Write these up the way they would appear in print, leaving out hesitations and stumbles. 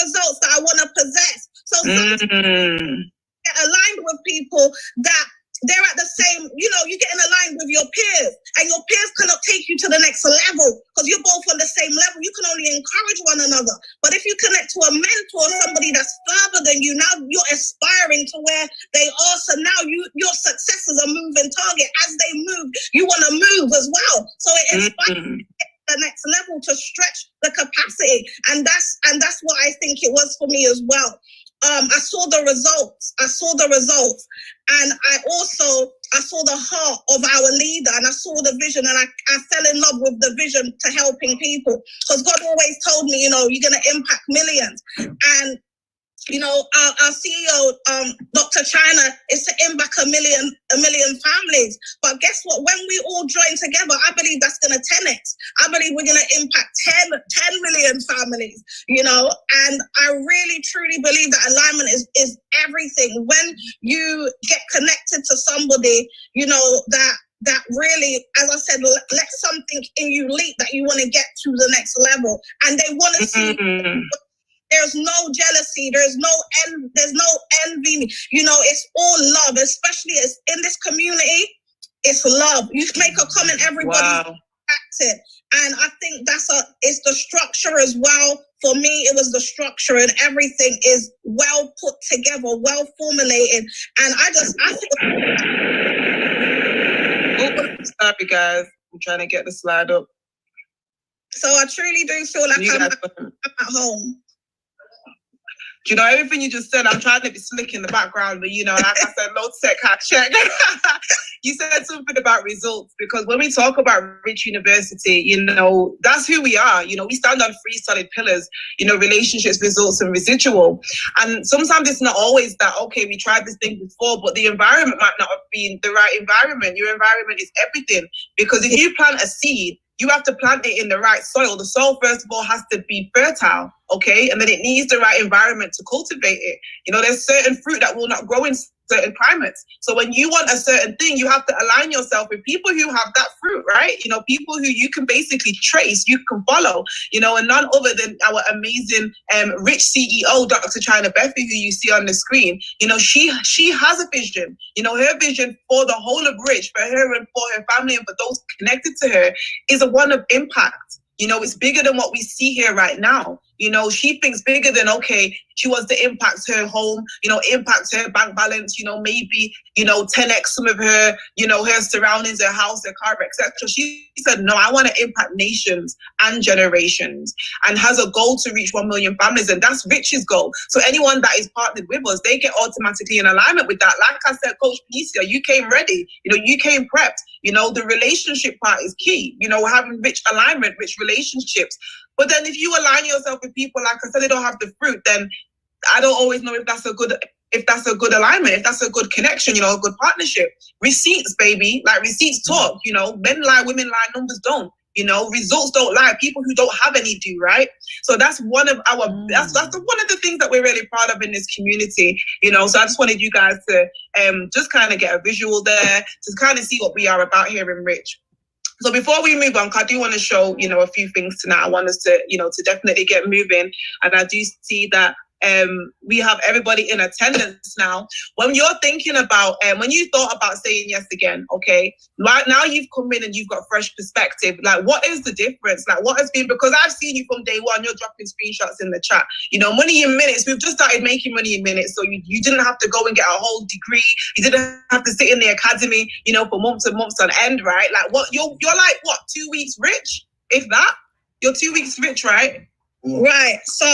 results that I want to possess. So sometimes get aligned with people that they're at the same, you're getting aligned with your peers, and your peers cannot take you to the next level because you're both on the same level. You can only encourage one another. But if you connect to a mentor, somebody that's further than you, now you're aspiring to where they are. So now your success is a moving target. As they move, you want to move as well. So it inspires you to get to the next level, to stretch the capacity. And that's what I think it was for me as well. I saw the results, and I saw the heart of our leader, and I saw the vision, and I fell in love with the vision to helping people, because God always told me, you're going to impact millions. And our CEO, Dr. China, is to impact a million families. But guess what? When we all join together, I believe that's going to 10x. I believe we're going to impact 10 million families, and I really, truly believe that alignment is everything. When you get connected to somebody, that really, as I said, let something in you leap that you want to get to the next level, and they want to see. There's no jealousy. There's no envy. It's all love, especially in this community. It's love. You make a comment, everybody's active. And I think it's the structure as well. For me, it was the structure, and everything is well put together, well formulated. And I feel... Sorry, guys. I'm trying to get the slide up. So I truly do feel like I'm at home. Everything you just said, I'm trying to be slick in the background, but like I said, low tech, high check. You said something about results, because when we talk about Rich University, that's who we are. We stand on 3 solid pillars, relationships, results, and residual. And sometimes it's not always that, okay, we tried this thing before, but the environment might not have been the right environment. Your environment is everything, because if you plant a seed, you have to plant it in the right soil. The soil, first of all, has to be fertile, okay? And then it needs the right environment to cultivate it. There's certain fruit that will not grow in certain climates. So when you want a certain thing, you have to align yourself with people who have that fruit, right? People who you can basically trace, you can follow, and none other than our amazing Rich CEO, Dr. China Bethy, who you see on the screen. She has a vision. Her vision for the whole of Rich, for her and for her family and for those connected to her, is a one of impact. It's bigger than what we see here right now. She thinks bigger than, okay, she wants to impact her home, impact her bank balance, maybe, 10x some of her, her surroundings, her house, her car, etc. She said, no, I want to impact nations and generations, and has a goal to reach 1 million families. And that's Rich's goal. So anyone that is partnered with us, they get automatically in alignment with that. Like I said, Coach Panissia, you came ready, you came prepped. The relationship part is key, having rich alignment, rich relationships. But then if you align yourself with people, like I said, they don't have the fruit, then I don't always know if that's a good alignment, if that's a good connection, a good partnership. Receipts, baby, like receipts talk, men lie, women lie, numbers don't. Results don't lie. People who don't have any do, right? So that's one of our that's one of the things that we're really proud of in this community. So I just wanted you guys to just kind of get a visual there, to kind of see what we are about here in Rich. So before we move on, I do want to show, a few things tonight. I want us to, to definitely get moving. And I do see that we have everybody in attendance now. When you're thinking about, when you thought about saying yes again, okay, right now you've come in and you've got fresh perspective. Like, what is the difference? Like, what has been, because I've seen you from day one, you're dropping screenshots in the chat. Money in minutes, we've just started making money in minutes. So you didn't have to go and get a whole degree. You didn't have to sit in the academy, for months and months on end, right? Like, what, you're like, what, 2 weeks rich? If that? You're 2 weeks rich, right? Right. So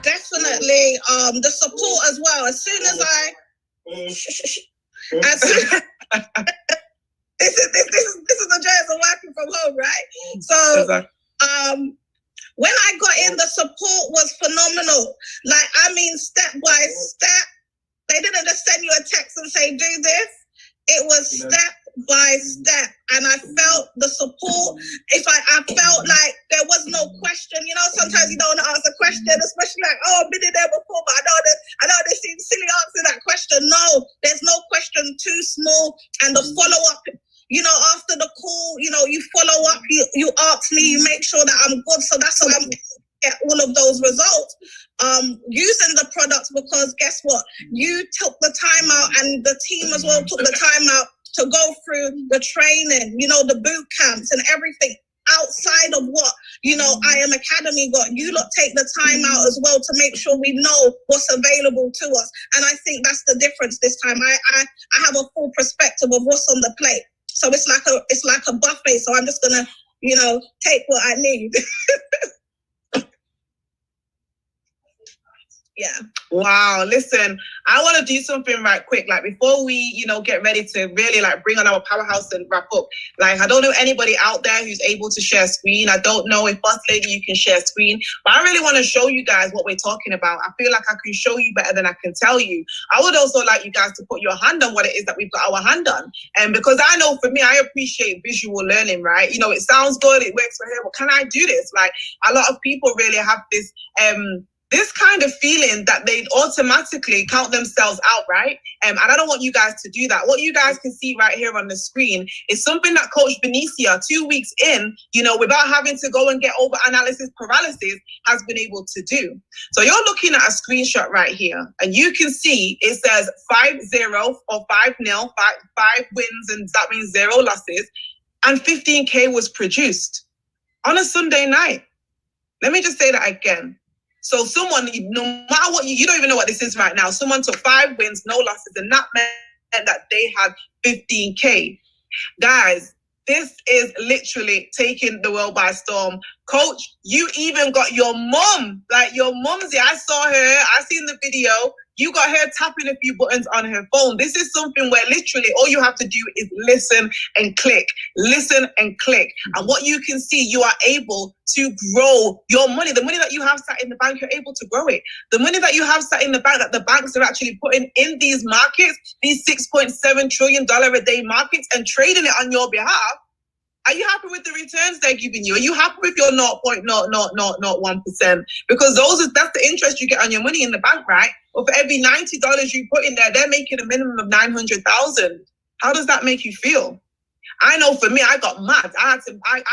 definitely the support as well. As soon as this is the joys of working from home, right? So when I got in, the support was phenomenal. Like, I mean, step by step. They didn't just send you a text and say, do this. It was step by step, and I felt the support. I felt like there was no question. Sometimes you don't want to ask a question, especially like, oh, I've been in there before, but I know this seems silly answering that question. No, there's no question too small, and the follow up. After the call, you follow up. You ask me, you make sure that I'm good. So that's what I'm get all of those results using the products, because guess what? You took the time out, and the team as well took the time out to go through the training, the boot camps and everything outside of what, I Am Academy got. You lot take the time out as well to make sure we know what's available to us. And I think that's the difference this time. I have a full perspective of what's on the plate. So it's like a buffet. So I'm just gonna, take what I need. Yeah. Wow. Listen, I want to do something right quick. Like before we, get ready to really bring on our powerhouse and wrap up. I don't know anybody out there who's able to share screen. I don't know if Boss Lady, you can share screen, but I really want to show you guys what we're talking about. I feel like I can show you better than I can tell you. I would also like you guys to put your hand on what it is that we've got our hand on. And because I know for me, I appreciate visual learning, right? It sounds good. It works for her. But can I do this? A lot of people really have this kind of feeling that they automatically count themselves out, right? And I don't want you guys to do that. What you guys can see right here on the screen is something that Coach Benicia, 2 weeks in, without having to go and get over analysis paralysis, has been able to do. So you're looking at a screenshot right here, and you can see it says 5-0 or 5-0, five wins, and that means 0 losses, and 15K was produced on a Sunday night. Let me just say that again. So someone, no matter what, you don't even know what this is right now. Someone took 5 wins, no losses, and that meant that they had 15K. Guys, this is literally taking the world by storm. Coach, you even got your mom, your mumsy. I saw her, I seen the video. You got her tapping a few buttons on her phone. This is something where literally all you have to do is listen and click. Listen and click. And what you can see, you are able to grow your money. The money that you have sat in the bank, you're able to grow it. The money that you have sat in the bank that the banks are actually putting in these markets, these $6.7 trillion a day markets, and trading it on your behalf. Are you happy with the returns they're giving you? Are you happy with your 0.0001%? Because that's the interest you get on your money in the bank, right? But for every $90 you put in there, they're making a minimum of $900,000. How does that make you feel? I know for me, I got mad. I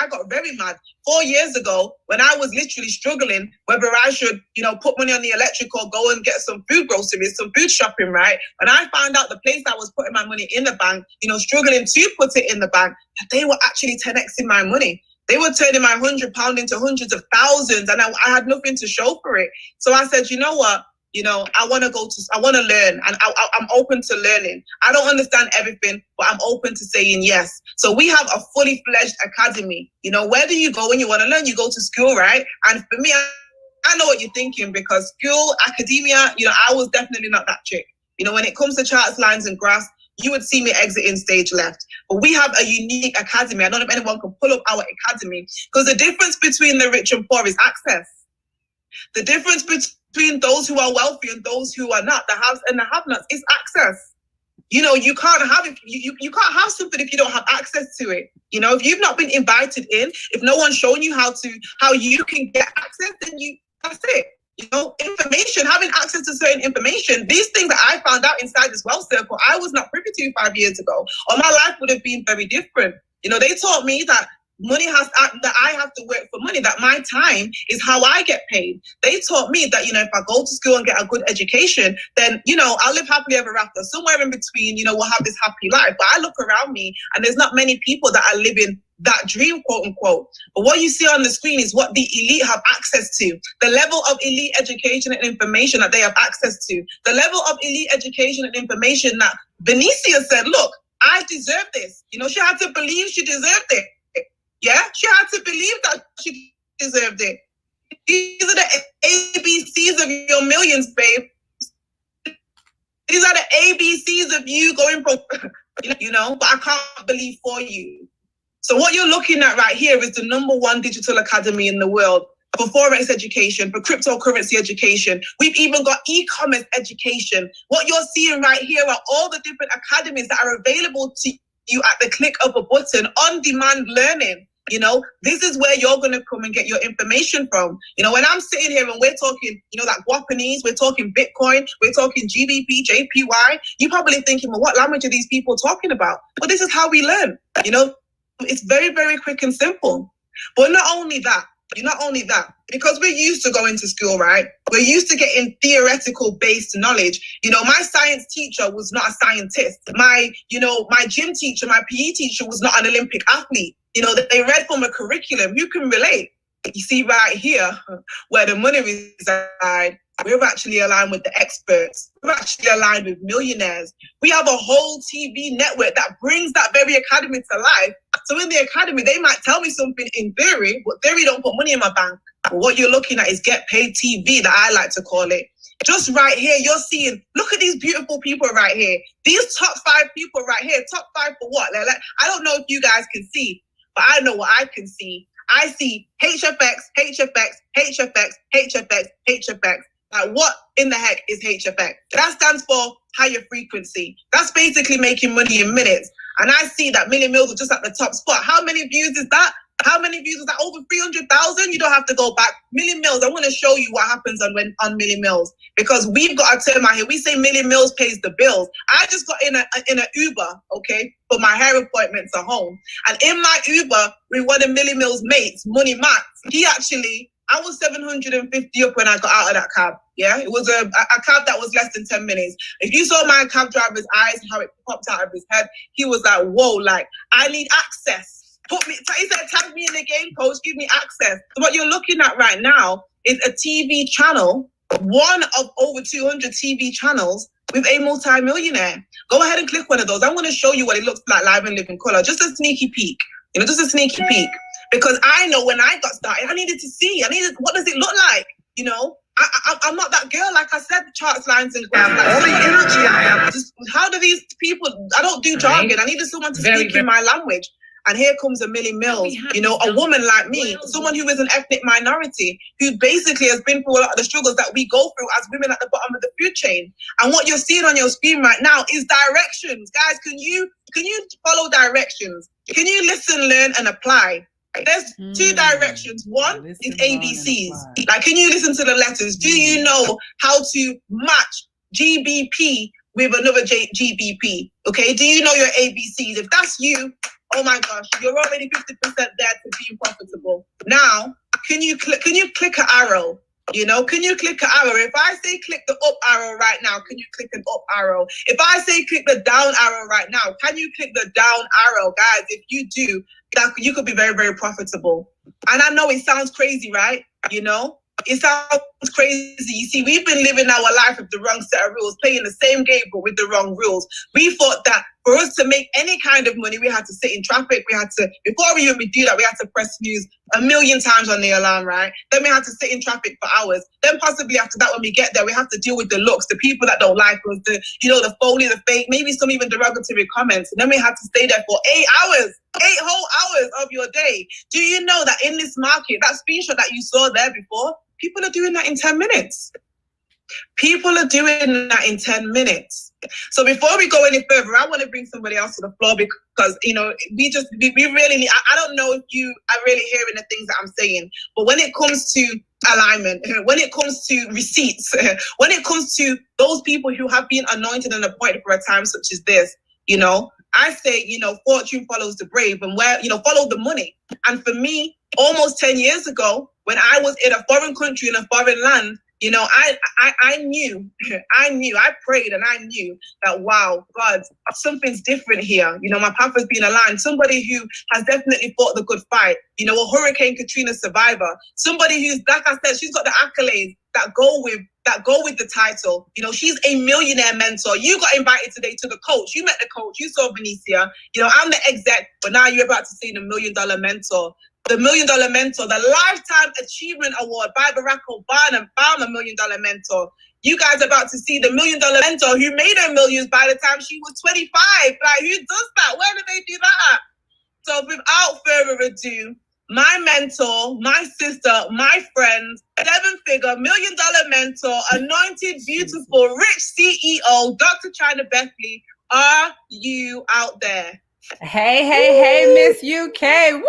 got very mad 4 years ago when I was literally struggling whether I should, put money on the electric or go and get some food groceries, some food shopping, right? When I found out the place I was putting my money in the bank, struggling to put it in the bank, they were actually 10xing my money. They were turning my £100 into hundreds of thousands, and I had nothing to show for it. So I said, you know what? I want to learn, and I'm open to learning. I don't understand everything, but I'm open to saying yes. So we have a fully fledged academy. Where do you go when you want to learn? You go to school, right? And for me, I know what you're thinking, because school, academia, I was definitely not that chick. When it comes to charts, lines, and graphs, you would see me exiting stage left. But we have a unique academy. I don't know if anyone can pull up our academy, because the difference between the rich and poor is access. The difference between those who are wealthy and those who are not, the haves and the have-nots, is access. You can't have it. You can't have something if you don't have access to it. If you've not been invited in, if no one's shown you how you can get access, then that's it. Information, having access to certain information, these things that I found out inside this wealth circle, I was not privy to 5 years ago, or my life would have been very different. They taught me that that I have to work for money, that my time is how I get paid. They taught me that, if I go to school and get a good education, then, I'll live happily ever after. Somewhere in between, we'll have this happy life. But I look around me and there's not many people that are living that dream, quote unquote. But what you see on the screen is what the elite have access to. The level of elite education and information that they have access to. The level of elite education and information that Benicia said, look, I deserve this. She had to believe she deserved it. Yeah, she had to believe that she deserved it. These are the ABCs of your millions, babe. These are the ABCs of you going from, but I can't believe for you. So what you're looking at right here is the #1 digital academy in the world for Forex education, for cryptocurrency education. We've even got e-commerce education. What you're seeing right here are all the different academies that are available to you at the click of a button, on-demand learning. This is where you're going to come and get your information from. When I'm sitting here and we're talking, like Guapanese, we're talking Bitcoin, we're talking GBP, JPY, you're probably thinking, well, what language are these people talking about? But this is how we learn. It's very, very quick and simple. But not only that, Not only that, because we're used to going to school, right? We're used to getting theoretical based knowledge. My science teacher was not a scientist. My gym teacher, my PE teacher was not an Olympic athlete. They read from a curriculum. You can relate. You see right here where the money resides. We're actually aligned with the experts. We're actually aligned with millionaires. We have a whole TV network that brings that very academy to life. So in the academy, they might tell me something in theory, but theory don't put money in my bank. But what you're looking at is get paid TV, that I like to call it. Just right here, you're seeing, look at these beautiful people right here. These top 5 people right here. Top 5 for what? Like, I don't know if you guys can see, but I know what I can see. I see HFX, HFX, HFX, HFX, HFX. Like, what in the heck is HFX? That stands for higher frequency. That's basically making money in minutes. And I see that Millie Mills are just at the top spot. How many views is that? How many views is that? Over 300,000? You don't have to go back. Millie Mills, I want to show you what happens on Millie Mills. Because we've got a term out here. We say Millie Mills pays the bills. I just got in a Uber, okay, for my hair appointments at home. And in my Uber, with one of Millie Mills' mates, Money Max, I was 750 up when I got out of that cab. Yeah, it was a cab that was less than 10 minutes. If you saw my cab driver's eyes, how it popped out of his head, he was like, whoa, like, I need access. He said, tag me in the game, coach, give me access. So what you're looking at right now is a TV channel, one of over 200 TV channels with a multi-millionaire. Go ahead and click one of those. I want to show you what it looks like live and live in color. Just a sneaky peek. Just a sneaky peek. Because I know when I got started, I needed to see. What does it look like? I'm not that girl. Like I said, charts, lines, and graphs. All the energy I have. How do these people? I don't do jargon. I needed someone to speak in my language. And here comes a Millie Mills, a woman like me, someone who is an ethnic minority, who basically has been through a lot of the struggles that we go through as women at the bottom of the food chain. And what you're seeing on your screen right now is directions. Guys, can you follow directions? Can you listen, learn, and apply? There's 2 directions. One is ABCs. Like, can you listen to the letters? Do you know how to match GBP with another GBP? Okay, do you know your ABCs? If that's you, oh my gosh, you're already 50% there to being profitable. Now, can you click an arrow? Can you click an arrow? If I say click the up arrow right now, can you click an up arrow? If I say click the down arrow right now, can you click the down arrow? Guys, if you do, that you could be very, very profitable. And I know it sounds crazy, right? It sounds crazy. You see, we've been living our life with the wrong set of rules, playing the same game but with the wrong rules. We thought that for us to make any kind of money, we had to sit in traffic. Before we even do that, we had to press snooze 1,000,000 times on the alarm, right? Then we had to sit in traffic for hours. Then possibly after that, when we get there, we have to deal with the looks, the people that don't like us, the phony, the fake, maybe some even derogatory comments. And then we had to stay there for 8 hours. 8 whole hours of your day. Do you know that in this market, that screenshot that you saw there before, people are doing that in 10 minutes. People are doing that in 10 minutes. So before we go any further, I want to bring somebody else to the floor because, we really need, I don't know if you are really hearing the things that I'm saying, but when it comes to alignment, when it comes to receipts, when it comes to those people who have been anointed and appointed for a time such as this, I say, fortune follows the brave and follow the money. And for me, almost 10 years ago, when I was in a foreign country, in a foreign land, I knew, I prayed and I knew that, wow, God, something's different here. My path has been aligned. Somebody who has definitely fought the good fight, a Hurricane Katrina survivor, somebody who's, like I said, she's got the accolades that go with the title. She's a millionaire mentor. You got invited today to the coach. You met the coach. You saw Benicia. I'm the exec, but now you're about to see the $1 Million Mentor. The $1 Million Mentor, the Lifetime Achievement Award by Barack Obama, found the $1 Million Mentor. You guys are about to see the $1 Million Mentor who made her millions by the time she was 25. Like, who does that? Where do they do that? So without further ado, my mentor, my sister, my friend, 7-figure $1 Million Mentor, anointed, beautiful, rich CEO, Dr. China Bethley, are you out there? Hey, Miss UK. Woohoo!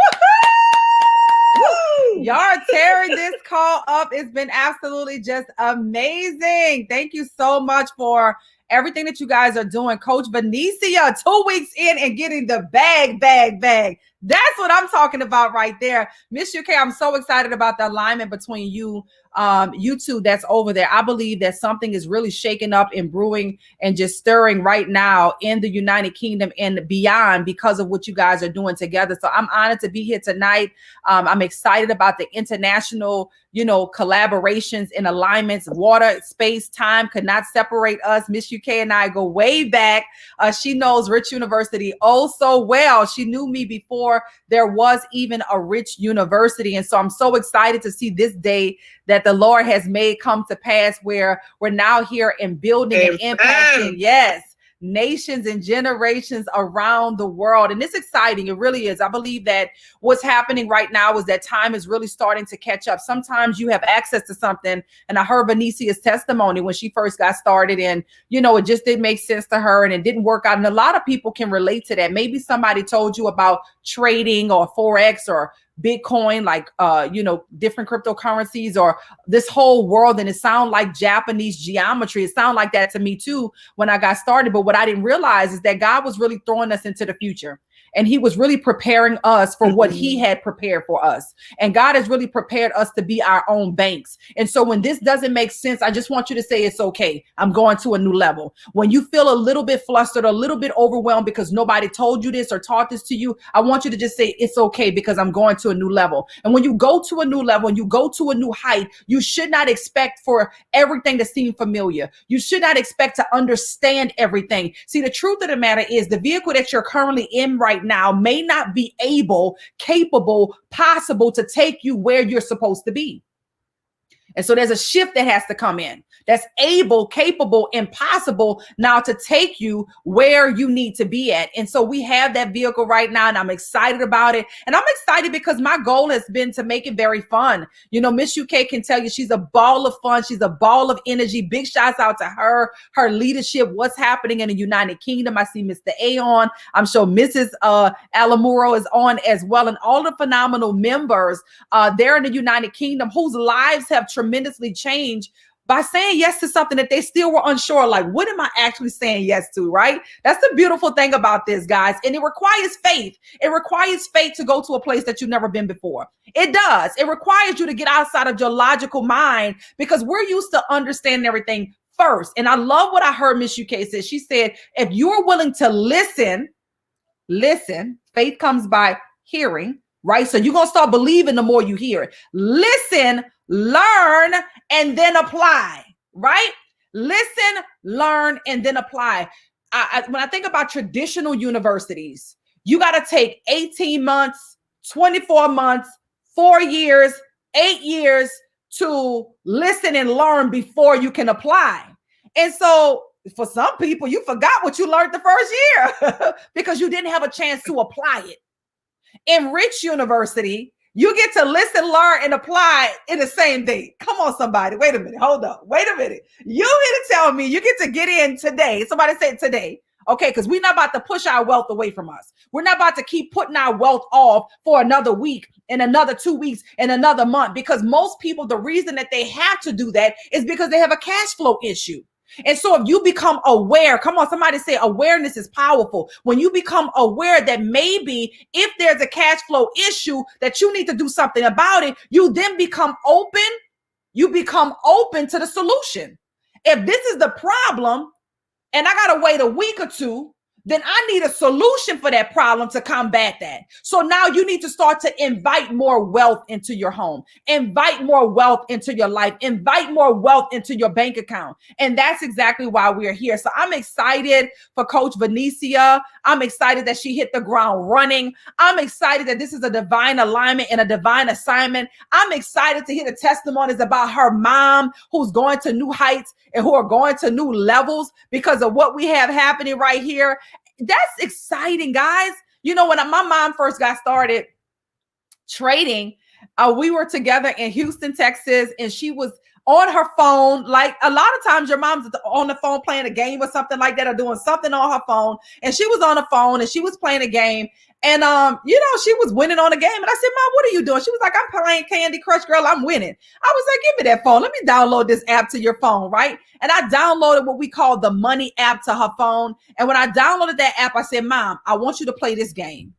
Woo! Y'all are tearing this call up. It's been absolutely just amazing. Thank you so much for everything that you guys are doing. Coach Vinicia, 2 weeks in and getting the bag. That's what I'm talking about right there. Miss UK, I'm so excited about the alignment between you two that's over there. I believe that something is really shaking up and brewing and just stirring right now in the United Kingdom and beyond because of what you guys are doing together. So I'm honored to be here tonight. I'm excited about the international, collaborations and alignments. Water, space, time could not separate us. Miss UK and I go way back. She knows Rich University oh so well. She knew me before there was even a Rich University. And so I'm so excited to see this day that the Lord has made come to pass, where we're now here and building and impacting, yes, nations and generations around the world. And it's exciting. It really is. I believe that what's happening right now is that time is really starting to catch up. Sometimes you have access to something. And I heard Vinicia's testimony when she first got started, and, it just didn't make sense to her and it didn't work out. And a lot of people can relate to that. Maybe somebody told you about trading or Forex or Bitcoin, like, different cryptocurrencies or this whole world. And it sounded like Japanese geometry. It sounded like that to me too when I got started. But what I didn't realize is that God was really throwing us into the future. And he was really preparing us for what he had prepared for us. And God has really prepared us to be our own banks. And so when this doesn't make sense, I just want you to say, it's okay. I'm going to a new level. When you feel a little bit flustered, a little bit overwhelmed because nobody told you this or taught this to you, I want you to just say, it's okay, because I'm going to a new level. And when you go to a new level and you go to a new height, you should not expect for everything to seem familiar. You should not expect to understand everything. See, the truth of the matter is the vehicle that you're currently in right now may not be able, capable, possible to take you where you're supposed to be. And so there's a shift that has to come in that's able, capable, and possible now to take you where you need to be at. And so we have that vehicle right now, and I'm excited about it. And I'm excited because my goal has been to make it very fun. Miss UK can tell you she's a ball of fun. She's a ball of energy. Big shouts out to her leadership, what's happening in the United Kingdom. I see Mr. A on. I'm sure Mrs. Alamuro is on as well. And all the phenomenal members there in the United Kingdom whose lives have tremendously changed by saying yes to something that they still were unsure, like, what am I actually saying yes to, right? That's the beautiful thing about this, guys. And it requires faith. It requires faith to go to a place that you've never been before. It does. It requires you to get outside of your logical mind, because we're used to understanding everything first. And I love what I heard Miss UK say. She said, if you're willing to listen, faith comes by hearing, right? So you're going to start believing the more you hear it. Listen, learn, and then apply, right? Listen, learn, and then apply. When I think about traditional universities, you got to take 18 months, 24 months, 4 years, 8 years to listen and learn before you can apply. And so for some people, you forgot what you learned the first year because you didn't have a chance to apply it. In Rich University, you get to listen, learn, and apply in the same day. Come on, somebody. Wait a minute. Hold up. Wait a minute. You here to tell me you get to get in today. Somebody say today. Okay, because we're not about to push our wealth away from us. We're not about to keep putting our wealth off for another week and another 2 weeks and another month, because most people, the reason that they have to do that is because they have a cash flow issue. And so if you become aware, come on, somebody say awareness is powerful. When you become aware that maybe if there's a cash flow issue that you need to do something about it, you then become open. You become open to the solution. If this is the problem and I got to wait a week or two, then I need a solution for that problem to combat that. So now you need to start to invite more wealth into your home, invite more wealth into your life, invite more wealth into your bank account. And that's exactly why we're here. So I'm excited for Coach Vinicia. I'm excited that she hit the ground running. I'm excited that this is a divine alignment and a divine assignment. I'm excited to hear the testimonies about her mom who's going to new heights and who are going to new levels because of what we have happening right here. That's exciting, guys. When my mom first got started trading, we were together in Houston, Texas, and she was on her phone. Like a lot of times your mom's on the phone playing a game or something like that, or doing something on her phone. And she was on the phone and she was playing a game. And, she was winning on the game. And I said, Mom, what are you doing? She was like, I'm playing Candy Crush, girl. I'm winning. I was like, give me that phone. Let me download this app to your phone, right? And I downloaded what we call the money app to her phone. And when I downloaded that app, I said, Mom, I want you to play this game.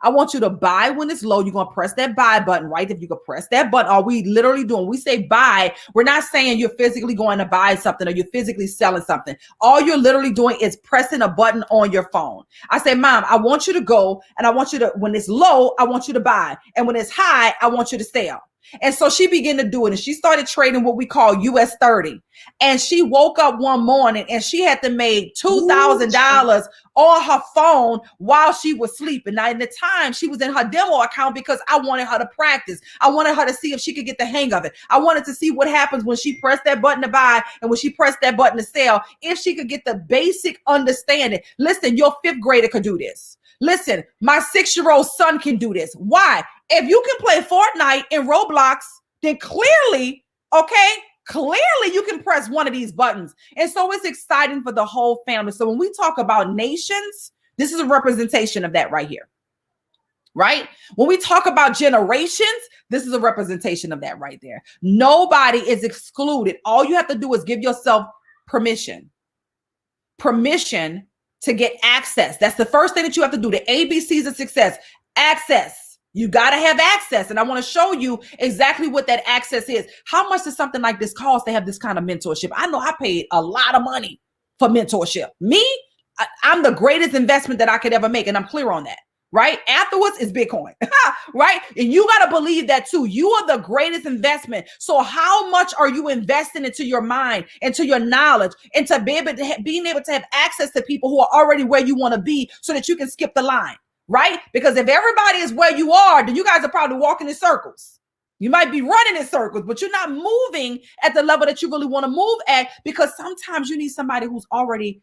I want you to buy when it's low. You're going to press that buy button, right? If you could press that button, all we literally doing, we say buy. We're not saying you're physically going to buy something or you're physically selling something. All you're literally doing is pressing a button on your phone. I say, Mom, I want you to go and I want you to, when it's low, I want you to buy. And when it's high, I want you to sell. And so she began to do it. And she started trading what we call US 30. And she woke up one morning and she had to make $2,000 on her phone while she was sleeping. Now, in the time she was in her demo account because I wanted her to practice. I wanted her to see if she could get the hang of it. I wanted to see what happens when she pressed that button to buy and when she pressed that button to sell, if she could get the basic understanding. Listen, your 5th grader could do this. Listen, my 6-year-old son can do this. Why? If you can play Fortnite and Roblox, then clearly you can press one of these buttons. And so it's exciting for the whole family. So when we talk about nations, this is a representation of that right here, right? When we talk about generations, this is a representation of that right there. Nobody is excluded. All you have to do is give yourself permission to get access. That's the first thing that you have to do. The ABCs of success. Access. You got to have access. And I want to show you exactly what that access is. How much does something like this cost to have this kind of mentorship? I know I paid a lot of money for mentorship. I'm the greatest investment that I could ever make. And I'm clear on that, right? Afterwards is Bitcoin, right? And you got to believe that too. You are the greatest investment. So how much are you investing into your mind, into your knowledge, and to be able to being able to have access to people who are already where you want to be so that you can skip the line? Right? Because if everybody is where you are, then you guys are probably walking in circles. You might be running in circles, but you're not moving at the level that you really want to move at, because sometimes you need somebody who's already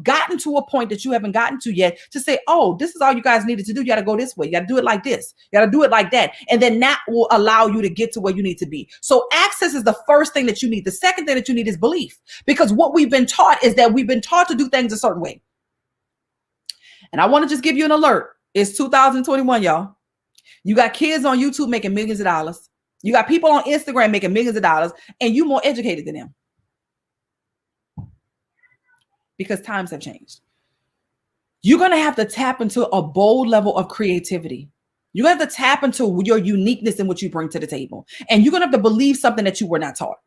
gotten to a point that you haven't gotten to yet to say, oh, this is all you guys needed to do. You got to go this way. You got to do it like this. You got to do it like that. And then that will allow you to get to where you need to be. So access is the first thing that you need. The second thing that you need is belief, because what we've been taught is that we've been taught to do things a certain way. And I want to just give you an alert. It's 2021, y'all. You got kids on YouTube making millions of dollars. You got people on Instagram making millions of dollars, and you're more educated than them. Because times have changed. You're going to have to tap into a bold level of creativity. You're going to have to tap into your uniqueness and what you bring to the table. And you're going to have to believe something that you were not taught.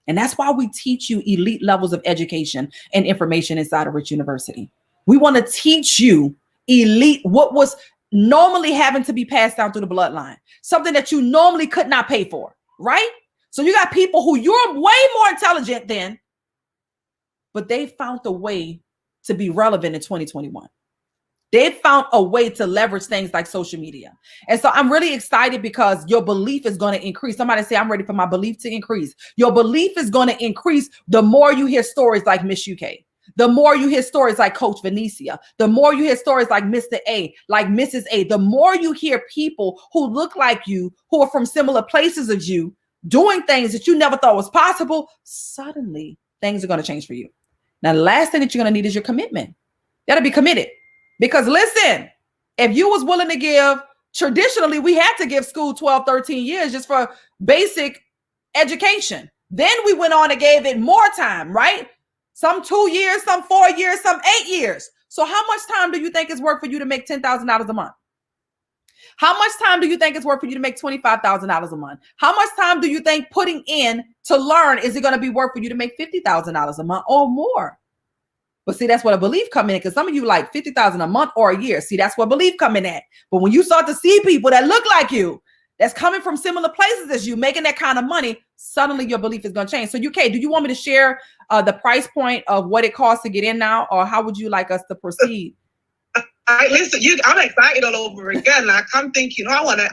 And that's why we teach you elite levels of education and information inside of Rich University. We want to teach you elite, what was normally having to be passed down through the bloodline, something that you normally could not pay for, right? So you got people who you're way more intelligent than, but they found a way to be relevant in 2021. They found a way to leverage things like social media. And so I'm really excited because your belief is going to increase. Somebody say, I'm ready for my belief to increase. Your belief is going to increase the more you hear stories like Miss UK. The more you hear stories like Coach Venetia, the more you hear stories like Mr. A, like Mrs. A, the more you hear people who look like you, who are from similar places as you, doing things that you never thought was possible, suddenly things are going to change for you. Now, the last thing that you're going to need is your commitment. You got to be committed. Because listen, if you was willing to give, traditionally, we had to give school 12, 13 years just for basic education. Then we went on and gave it more time, right? Some 2 years, some 4 years, some 8 years. So how much time do you think it's worth for you to make $10,000 a month? How much time do you think it's worth for you to make $25,000 a month? How much time do you think putting in to learn is it going to be worth for you to make $50,000 a month or more? But see, that's what a belief come in, because some of you like $50,000 a month or a year. See, that's what belief come in at. But when you start to see people that look like you, that's coming from similar places as you, making that kind of money, suddenly your belief is going to change. So UK, do you want me to share the price point of what it costs to get in now, or how would you like us to proceed? Listen, I'm excited all over again. Like, I'm thinking, I want to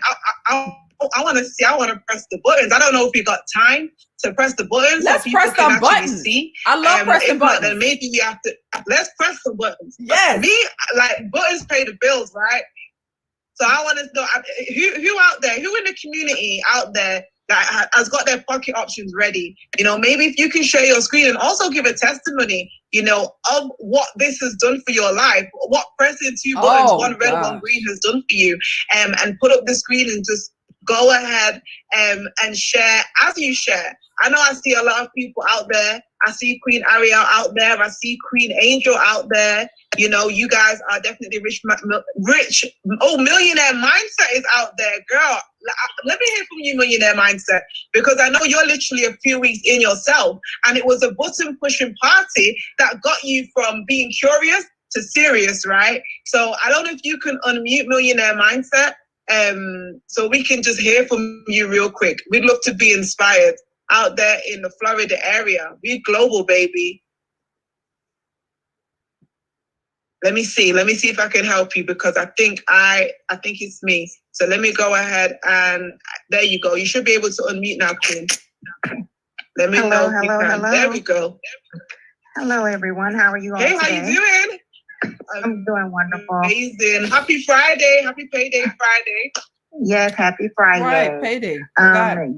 press the buttons. I don't know if you got time to press the buttons. Let's press some buttons. See. I love pressing buttons. Then maybe we have to, let's press the buttons. Yes. Me, like, buttons pay the bills, right? So I want to know who out there, who in the community out there that has got their pocket options ready. You know, maybe if you can share your screen and also give a testimony, you know, of what this has done for your life, what pressing 2 buttons, one red, one green has done for you, and put up the screen and just go ahead and share as you share. I know I see a lot of people out there. I see Queen Ariel out there. I see Queen Angel out there. You know, you guys are definitely rich. Millionaire Mindset is out there. Girl, let me hear from you, Millionaire Mindset, because I know you're literally a few weeks in yourself, and it was a button pushing party that got you from being curious to serious, right? So I don't know if you can unmute Millionaire Mindset, so we can just hear from you real quick. We'd love to be inspired out there in the Florida area. We're global, baby. Let me see if I can help you, because I think it's me. So let me go ahead and there you go. You should be able to unmute now, Queen. Let me know. Hello. There we go. Hello, everyone. How are you all today? How you doing? I'm doing wonderful. Amazing. Happy Friday. Happy Payday Friday. Yes, happy Friday. Right, payday.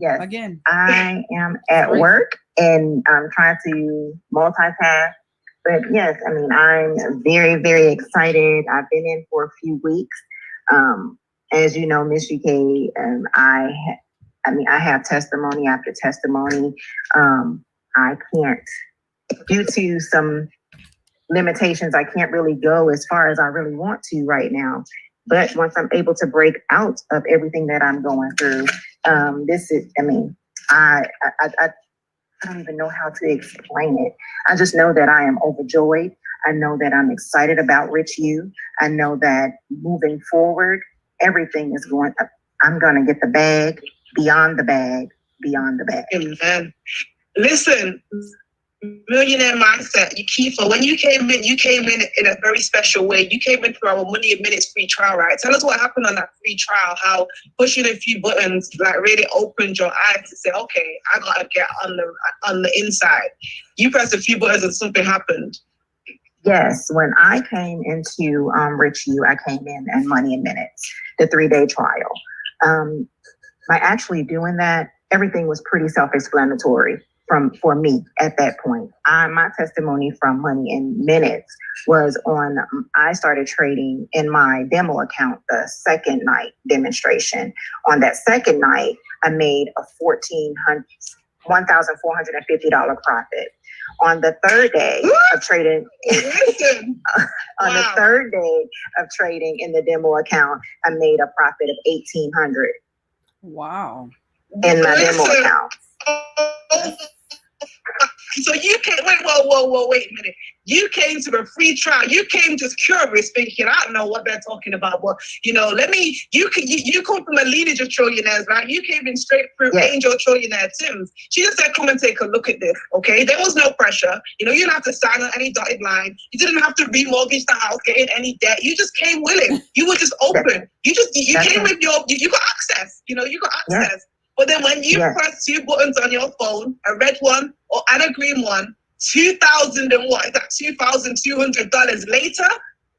Yes. Again. I am at work and I'm trying to multitask. But yes, I mean, I'm very, very excited. I've been in for a few weeks. As you know, Miss UK, I have testimony after testimony. I can't, due to some limitations, I can't really go as far as I really want to right now. But once I'm able to break out of everything that I'm going through, I don't even know how to explain it. I just know that I am overjoyed. I know that I'm excited about Rich U. I know that moving forward, everything is going up. I'm going to get the bag, beyond the bag, beyond the bag. Amen. Listen, Millionaire Mindset, Kiefer, when you came in a very special way. You came in through our Money in Minutes free trial, right? Tell us what happened on that free trial, how pushing a few buttons like really opened your eyes to say, okay, I gotta get on the inside. You pressed a few buttons and something happened. Yes, when I came into Rich U, I came in and Money in Minutes, the 3-day trial. By actually doing that, everything was pretty self-explanatory for me at that point. My testimony from Money in Minutes was I started trading in my demo account the second night demonstration. On that second night, I made a $1,450 profit. On the third day of trading, the third day of trading in the demo account, I made a profit of $1,800. Wow! In my demo account. So you came, wait a minute. You came to a free trial. You came just curious, thinking, I don't know what they're talking about, but you come from a lineage of trillionaires, right? You came in straight through Angel Trillionaire Tim's. She just said, come and take a look at this, okay? There was no pressure. You didn't have to sign on any dotted line. You didn't have to remortgage the house, get in any debt. You just came willing. You were just open. You came with you got access. You got access. Yeah. But then when you press 2 buttons on your phone, a red one and a green one, $2,200 later,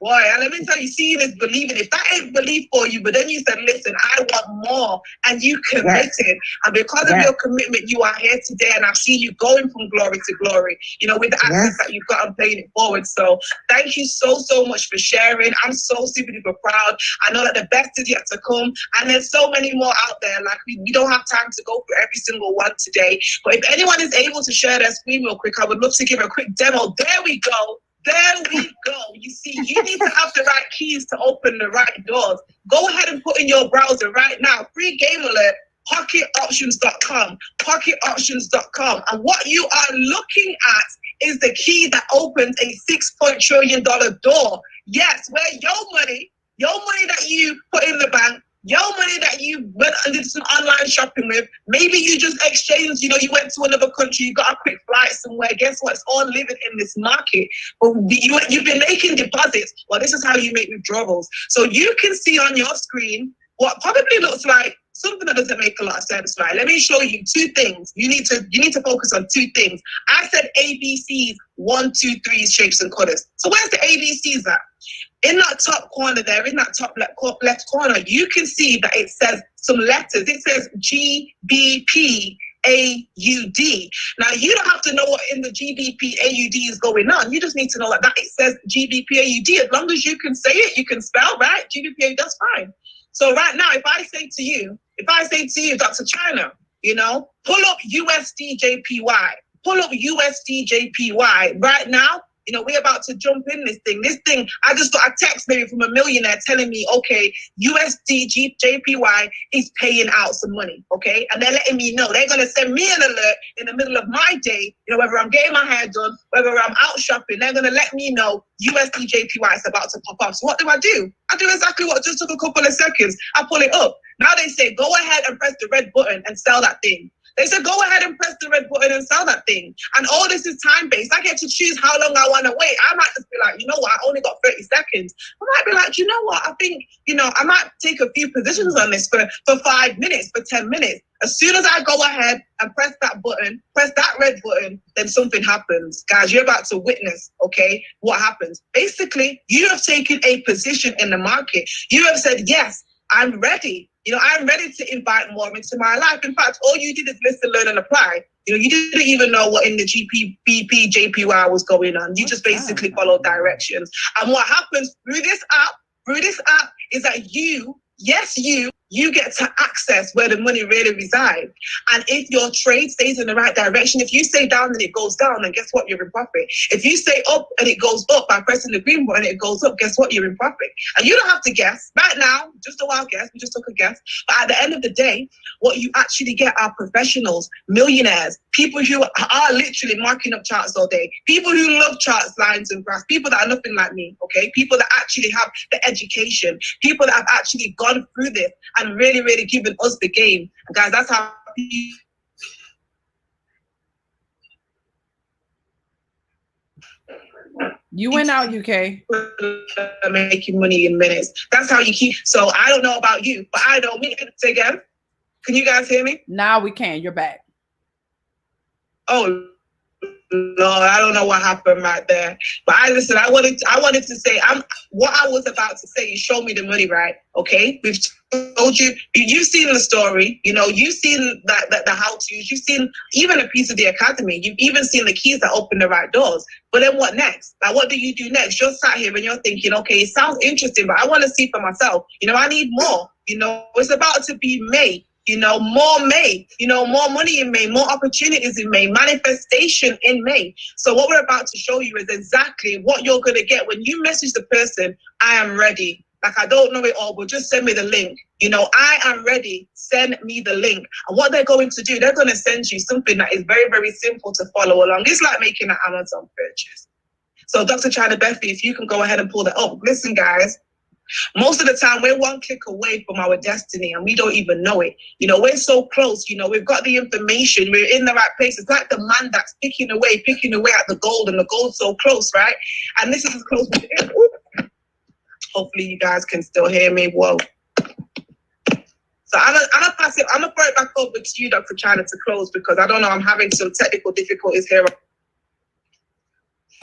boy, let me tell you, seeing is believing. If that ain't belief for you, but then you said, listen, I want more, and you committed. And because of your commitment, you are here today, and I've seen you going from glory to glory, with the access that you've got and paying it forward. So thank you so much for sharing. I'm so super duper proud. I know that the best is yet to come, and there's so many more out there. Like we don't have time to go through every single one today. But if anyone is able to share their screen real quick, I would love to give a quick demo. There we go. There we go. You see, you need to have the right keys to open the right doors. Go ahead and put in your browser right now, free game alert, pocketoptions.com, pocketoptions.com. And what you are looking at is the key that opens a $6 trillion door. Yes, where your money that you put in the bank, your money that you went and did some online shopping with, maybe you just exchanged, you went to another country, you got a quick flight somewhere. Guess what? It's all living in this market. But you've been making deposits. Well, this is how you make withdrawals. So you can see on your screen what probably looks like something that doesn't make a lot of sense, right? Let me show you 2 things. You need to focus on 2 things. I said ABCs, 1, 2, 3 shapes and colors. So where's the ABCs at? in that top corner there, in that top left corner, you can see that it says some letters. It says GBP AUD. Now, you don't have to know what in the GBP AUD is going on. You just need to know that it says GBP AUD. As long as you can say it, you can spell, right? GBP AUD, that's fine. So right now, if I say to you, Dr. China, you know, pull up USD JPY, pull up USD JPY right now. You know, we're about to jump in this thing. I just got a text maybe from a millionaire telling me, okay, USD JPY is paying out some money, okay? And they're letting me know. They're going to send me an alert in the middle of my day, you know, whether I'm getting my hair done, whether I'm out shopping, they're going to let me know USD JPY is about to pop up. So what do? I do exactly what just took a couple of seconds. I pull it up. Now they say, go ahead and press the red button and sell that thing. They said, go ahead and press the red button and sell that thing. And all this is time-based. I get to choose how long I want to wait. I might just be like, you know what, I only got 30 seconds. I might be like, you know what, I think, you know, I might take a few positions on this for 5 minutes, for 10 minutes. As soon as I go ahead and press that button, press that red button, then something happens. Guys, you're about to witness, okay, what happens. Basically, you have taken a position in the market. You have said, yes, I'm ready. You know, I'm ready to invite more into my life. In fact, all you did is listen, learn, and apply. You know, you didn't even know what in the GBP, JPY was going on. You just basically followed directions. And what happens through this app is that you get to access where the money really resides. And if your trade stays in the right direction, if you stay down and it goes down, then guess what? You're in profit. If you stay up and it goes up by pressing the green button, it goes up, guess what? You're in profit. And you don't have to guess. Right now, just a wild guess. We just took a guess. But at the end of the day, what you actually get are professionals, millionaires, people who are literally marking up charts all day, people who love charts, lines, and graphs, people that are nothing like me, okay? People that actually have the education, people that have actually gone through this and really, really giving us the game. And guys, that's how you went out, UK. Making money in minutes. That's how you keep. So I don't know about you, but I know me. Say again. Can you guys hear me? Now we can. You're back. Oh, Lord, I don't know what happened right there. But I wanted to say, what I was about to say is show me the money, right? Okay? We've told you, you've seen the story, you know, you've seen the how-tos, you've seen even a piece of the academy, you've even seen the keys that open the right doors. But then what next? Like, what do you do next? You're sat here and you're thinking, okay, it sounds interesting, but I want to see for myself. You know, I need more. You know, it's about to be May. You know, more May, you know, more money in May, more opportunities in May, manifestation in May. So what we're about to show you is exactly what you're going to get when you message the person, I am ready. Like, I don't know it all, but just send me the link. You know, I am ready. Send me the link. And what they're going to do, they're going to send you something that is very, very simple to follow along. It's like making an Amazon purchase. So Dr. China Bethy, if you can go ahead and pull that up. Listen, guys. Most of the time, we're one click away from our destiny and we don't even know it. You know, we're so close. You know, we've got the information. We're in the right place. It's like the man that's picking away at the gold, and the gold's so close, right? And this is as close as it is. Hopefully you guys can still hear me. Whoa. So I'm gonna pass it. I'm gonna throw it back over to you, Dr. China, to close, because I don't know, I'm having some technical difficulties here.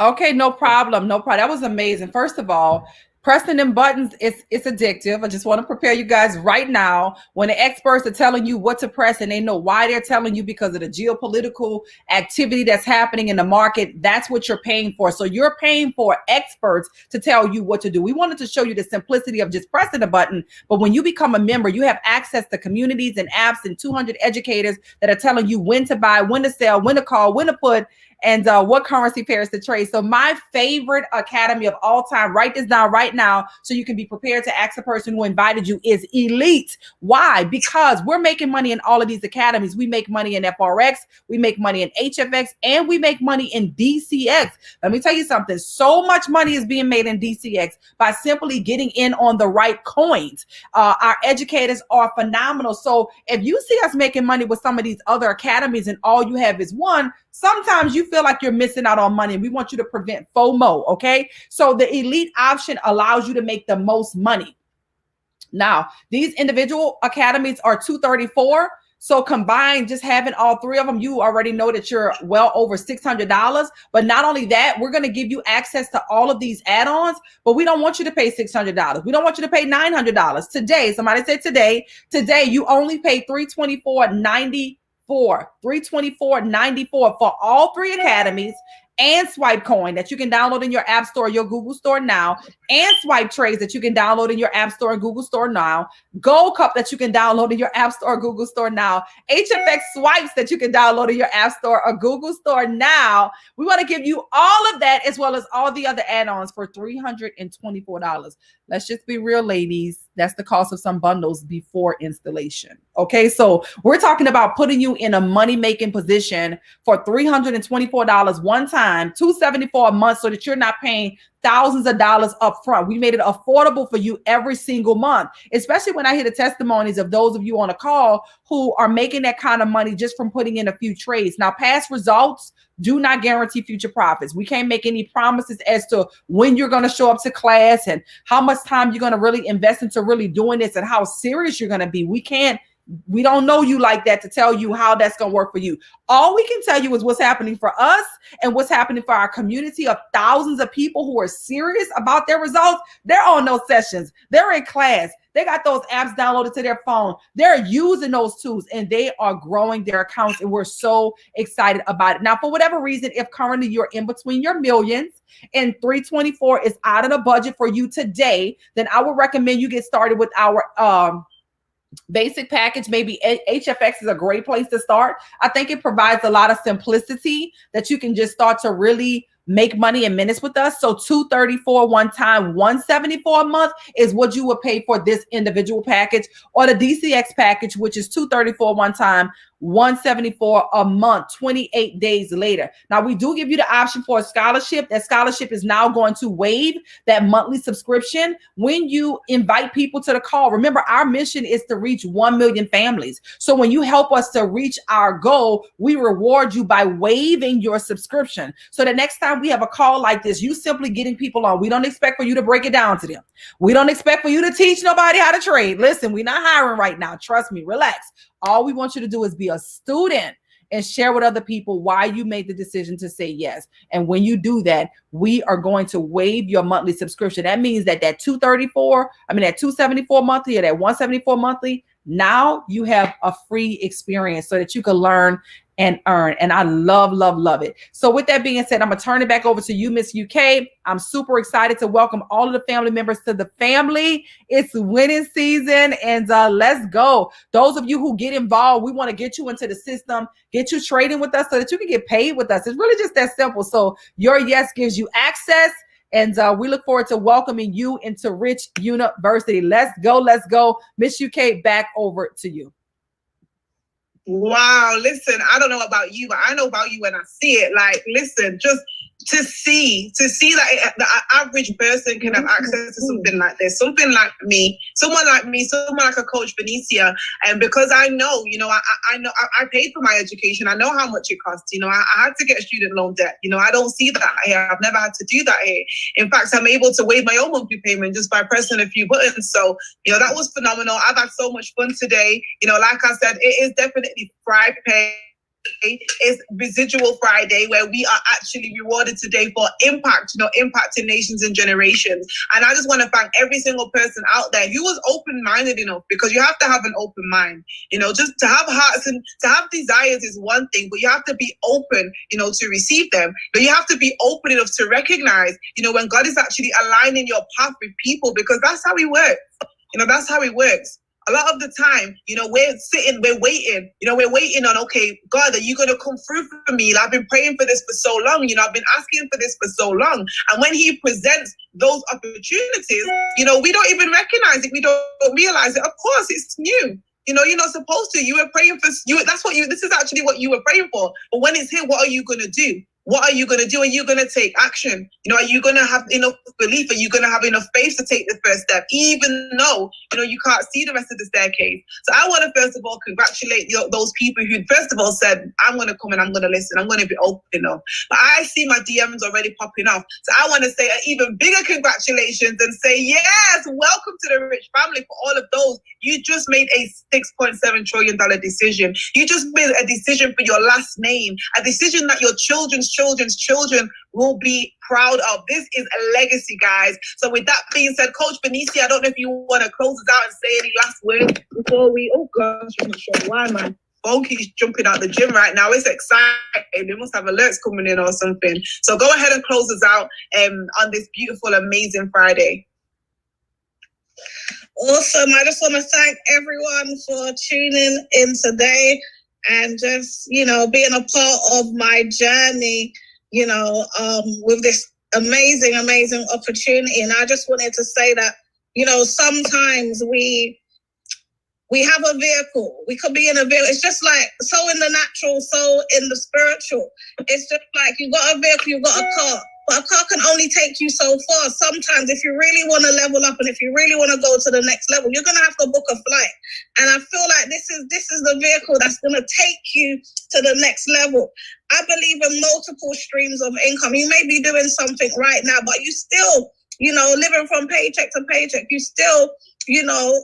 Okay, no problem. No problem. That was amazing. First of all, pressing them buttons, it's addictive. I just want to prepare you guys right now. When the experts are telling you what to press and they know why they're telling you, because of the geopolitical activity that's happening in the market, that's what you're paying for. So you're paying for experts to tell you what to do. We wanted to show you the simplicity of just pressing a button. But when you become a member, you have access to communities and apps and 200 educators that are telling you when to buy, when to sell, when to call, when to put, and what currency pairs to trade. So my favorite academy of all time, write this down right now so you can be prepared to ask the person who invited you, is Elite. Why? Because we're making money in all of these academies. We make money in FRX, we make money in HFX, and we make money in DCX. Let me tell you something. So much money is being made in DCX by simply getting in on the right coins. Our educators are phenomenal. So if you see us making money with some of these other academies and all you have is one, sometimes you feel like you're missing out on money. We want you to prevent FOMO, okay? So the Elite option allows you to make the most money. Now, these individual academies are $234. So combined, just having all three of them, you already know that you're well over $600. But not only that, we're going to give you access to all of these add-ons, but we don't want you to pay $600. We don't want you to pay $900. Today, somebody said today you only pay $324.94. $324.94 for all three academies, and Swipe Coin that you can download in your App Store, your Google Store now, and Swipe Trades that you can download in your App Store and Google Store now, Gold Cup that you can download in your App Store or Google Store now, HFX Swipes that you can download in your App Store or Google Store now. We want to give you all of that as well as all the other add-ons for $324. Let's just be real, ladies. That's the cost of some bundles before installation. Okay, so we're talking about putting you in a money-making position for $324 one time, $274 a month, so that you're not paying thousands of dollars up front. We made it affordable for you every single month, especially when I hear the testimonies of those of you on a call who are making that kind of money just from putting in a few trades. Now, past results do not guarantee future profits. We can't make any promises as to when you're going to show up to class and how much time you're going to really invest into really doing this and how serious you're going to be. We don't know you like that to tell you how that's going to work for you. All we can tell you is what's happening for us and what's happening for our community of thousands of people who are serious about their results. They're on those sessions. They're in class. They got those apps downloaded to their phone. They're using those tools and they are growing their accounts. And we're so excited about it. Now, for whatever reason, if currently you're in between your millions and 324 is out of the budget for you today, then I would recommend you get started with our basic package. Maybe HFX is a great place to start. I think it provides a lot of simplicity that you can just start to really make money in minutes with us. So $234 one time, $174 a month is what you would pay for this individual package, or the DCX package, which is $234 one time, $174 a month, 28 days later. Now, we do give you the option for a scholarship. That scholarship is now going to waive that monthly subscription when you invite people to the call. Remember, our mission is to reach 1 million families. So when you help us to reach our goal, we reward you by waiving your subscription. So the next time we have a call like this, you simply getting people on. We don't expect for you to break it down to them. We don't expect for you to teach nobody how to trade. Listen, we're not hiring right now. Trust me, relax. All we want you to do is be a student and share with other people why you made the decision to say yes. And when you do that, we are going to waive your monthly subscription. That means that that $274 monthly or that $174 monthly, now you have a free experience so that you can learn and earn. And I love, love, love it. So with that being said, I'm going to turn it back over to you, Miss UK. I'm super excited to welcome all of the family members to the family. It's winning season and let's go. Those of you who get involved, we want to get you into the system, get you trading with us so that you can get paid with us. It's really just that simple. So your yes gives you access. And we look forward to welcoming you into Rich University. Let's go. Let's go. Miss UK, back over to you. Wow, listen, I don't know about you, but I know about you when I see it. Like, listen, just to see that the average person can have access to something like this, someone like me, someone like a Coach Benicia. And because I know, I know I paid for my education. I know how much it costs. I had to get student loan debt. I don't see that here. I've never had to do that here. In fact, I'm able to waive my own monthly payment just by pressing a few buttons. So, that was phenomenal. I've had so much fun today. Like I said, it is definitely Friday. It's Residual Friday, where we are actually rewarded today for impact, impacting nations and generations. And I just want to thank every single person out there who was open-minded enough, because you have to have an open mind. Just to have hearts and to have desires is one thing, but you have to be open, to receive them. But you have to be open enough to recognize, when God is actually aligning your path with people, because that's how He works. That's how He works. A lot of the time, we're waiting on, okay, God, are you going to come through for me? I've been praying for this for so long. I've been asking for this for so long. And when He presents those opportunities, we don't even recognize it. We don't realize it. Of course, it's new. You're not supposed to. You were praying for you. This is actually what you were praying for. But when it's here, what are you going to do? What are you going to do? Are you going to take action? You know, are you going to have enough belief? Are you going to have enough faith to take the first step, even though, you know, you can't see the rest of the staircase? So I want to, first of all, congratulate those people who, first of all, said, I'm going to come and I'm going to listen. I'm going to be open up. But I see my DMs already popping off. So I want to say an even bigger congratulations and say, yes, welcome to the rich family for all of those. You just made a $6.7 trillion decision. You just made a decision for your last name, a decision that your children's children will be proud of. This is a legacy, guys. So with that being said, Coach Benicia, I don't know if you want to close us out and say any last words before we, oh gosh, I'm not sure why my phone keeps jumping out the gym right now. It's exciting. We must have alerts coming in or something. So go ahead and close us out on this beautiful, amazing Friday. Awesome. I just want to thank everyone for tuning in today and just, you know, being a part of my journey, you know, with this amazing opportunity. And I just wanted to say that, you know, sometimes we have a vehicle. We could be in a vehicle. It's just like, so in the natural, so in the spiritual. It's just like, you got a vehicle, you got a car. But a car can only take you so far. Sometimes if you really want to level up and if you really want to go to the next level, you're going to have to book a flight. And I feel like this is the vehicle that's going to take you to the next level. I believe in multiple streams of income. You may be doing something right now, but you still, you know, living from paycheck to paycheck. You still, you know,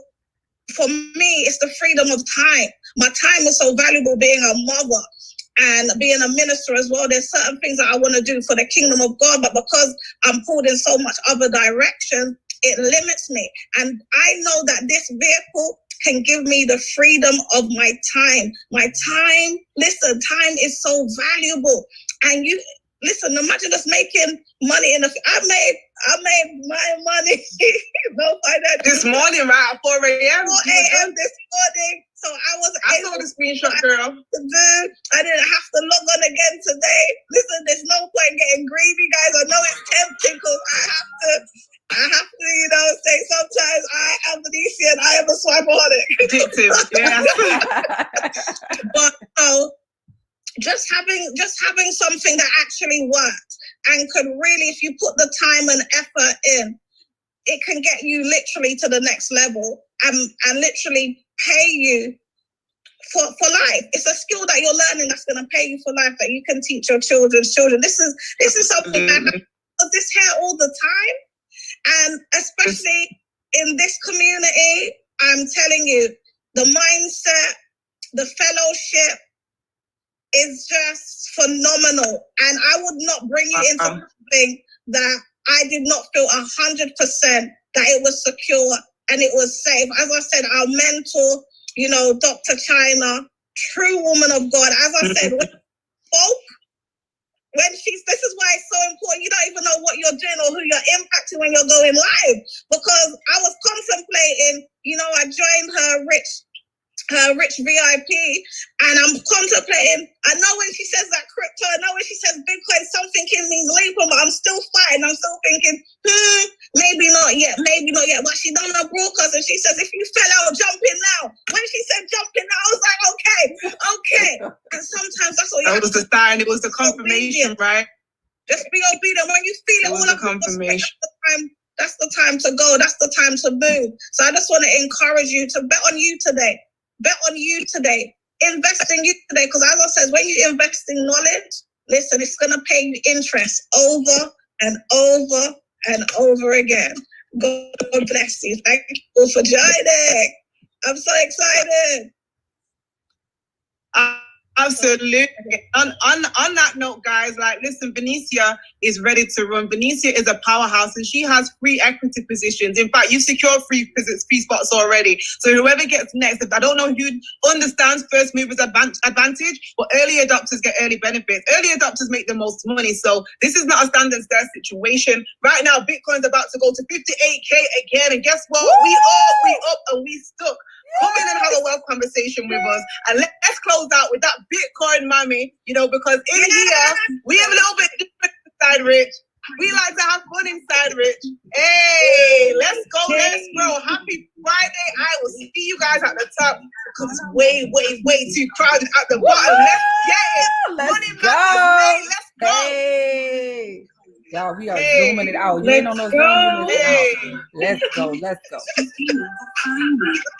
for me, it's the freedom of time. My time is so valuable being a mother and being a minister as well. There's certain things that I want to do for the kingdom of God, but because I'm pulled in so much other direction, it limits me. And I know that this vehicle can give me the freedom of my time. My time, listen, time is so valuable. And you, listen, imagine us making money I made my money. No financial. This morning, right at 4 a.m. 4 a.m. this morning. So I saw the screenshot, girl. I didn't have to log on again today. Listen, there's no point getting greedy, guys. I know it's tempting because I have to, you know, say sometimes I am Benicia and I am a swipeaholic. Addictive, yeah. But just having something that actually works and could really, if you put the time and effort in, it can get you literally to the next level and literally pay you for life. It's a skill that you're learning that's going to pay you for life that you can teach your children's children. This is something that I this here all the time, and especially in this community, I'm telling you, the mindset, the fellowship is just phenomenal. And I would not bring you into something that I did not feel 100% that it was secure and it was safe. As I said, our mentor, you know, Dr. China, true woman of God. As I said, when this is why it's so important. You don't even know what you're doing or who you're impacting when you're going live. Because I was contemplating, you know, I joined her rich VIP, and I'm contemplating. I know when she says that crypto, I know when she says Bitcoin, something in me's leaping, but I'm still fighting. I'm still thinking, maybe not yet. But she done her broadcast and she says, if you fell out, jump in now. When she said jump in now, I was like, okay. And sometimes that's all you have to do. That was the sign, it was the confirmation, right? Just be obedient. When you feel it all up, confirmation. That's the time to go. That's the time to move. So I just want to encourage you to bet on you today. Bet on you today. Invest in you today. Because as I said, when you invest in knowledge, listen, it's going to pay you interest over and over and over again. God bless you. Thank you for joining. I'm so excited. Absolutely. On that note, guys, like, listen, Benicia is ready to run. Benicia is a powerhouse and she has free equity positions. In fact, you've secured free spots already. So whoever gets next, I don't know who understands first movers advantage, but early adopters get early benefits. Early adopters make the most money. So this is not a stand and stare situation. Right now, Bitcoin's about to go to 58K again. And guess what? We up and we stuck. Come in and have a wealth conversation with us. And let's close out with that Bitcoin mommy, you know, because in here, we have a little bit different inside, Rich. We like to have fun inside, Rich. Hey, let's go, let's grow. Happy Friday. I will see you guys at the top because it's way too crowded at the bottom. Let's get it. Let's Money go. Let's go. Y'all, we are zooming it out. You ain't on no Zoom, you missing out. Let's go.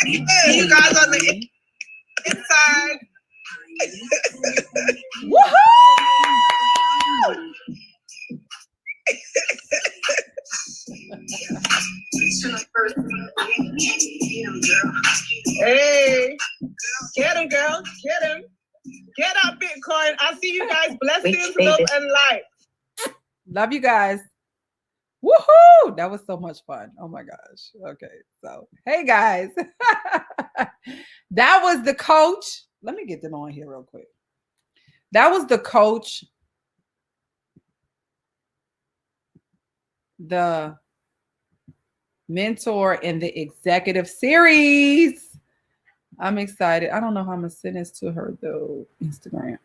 You guys on the inside. Woohoo! Hey, get him, girl. Get him. Get up, Bitcoin. I see you guys. Blessings, love, and light. Love you guys. Woohoo! That was so much fun. Oh my gosh. Okay. So, hey guys. That was the coach. Let me get them on here real quick. That was the coach. The mentor in the executive series. I'm excited. I don't know how I'm gonna send this to her though. Instagram.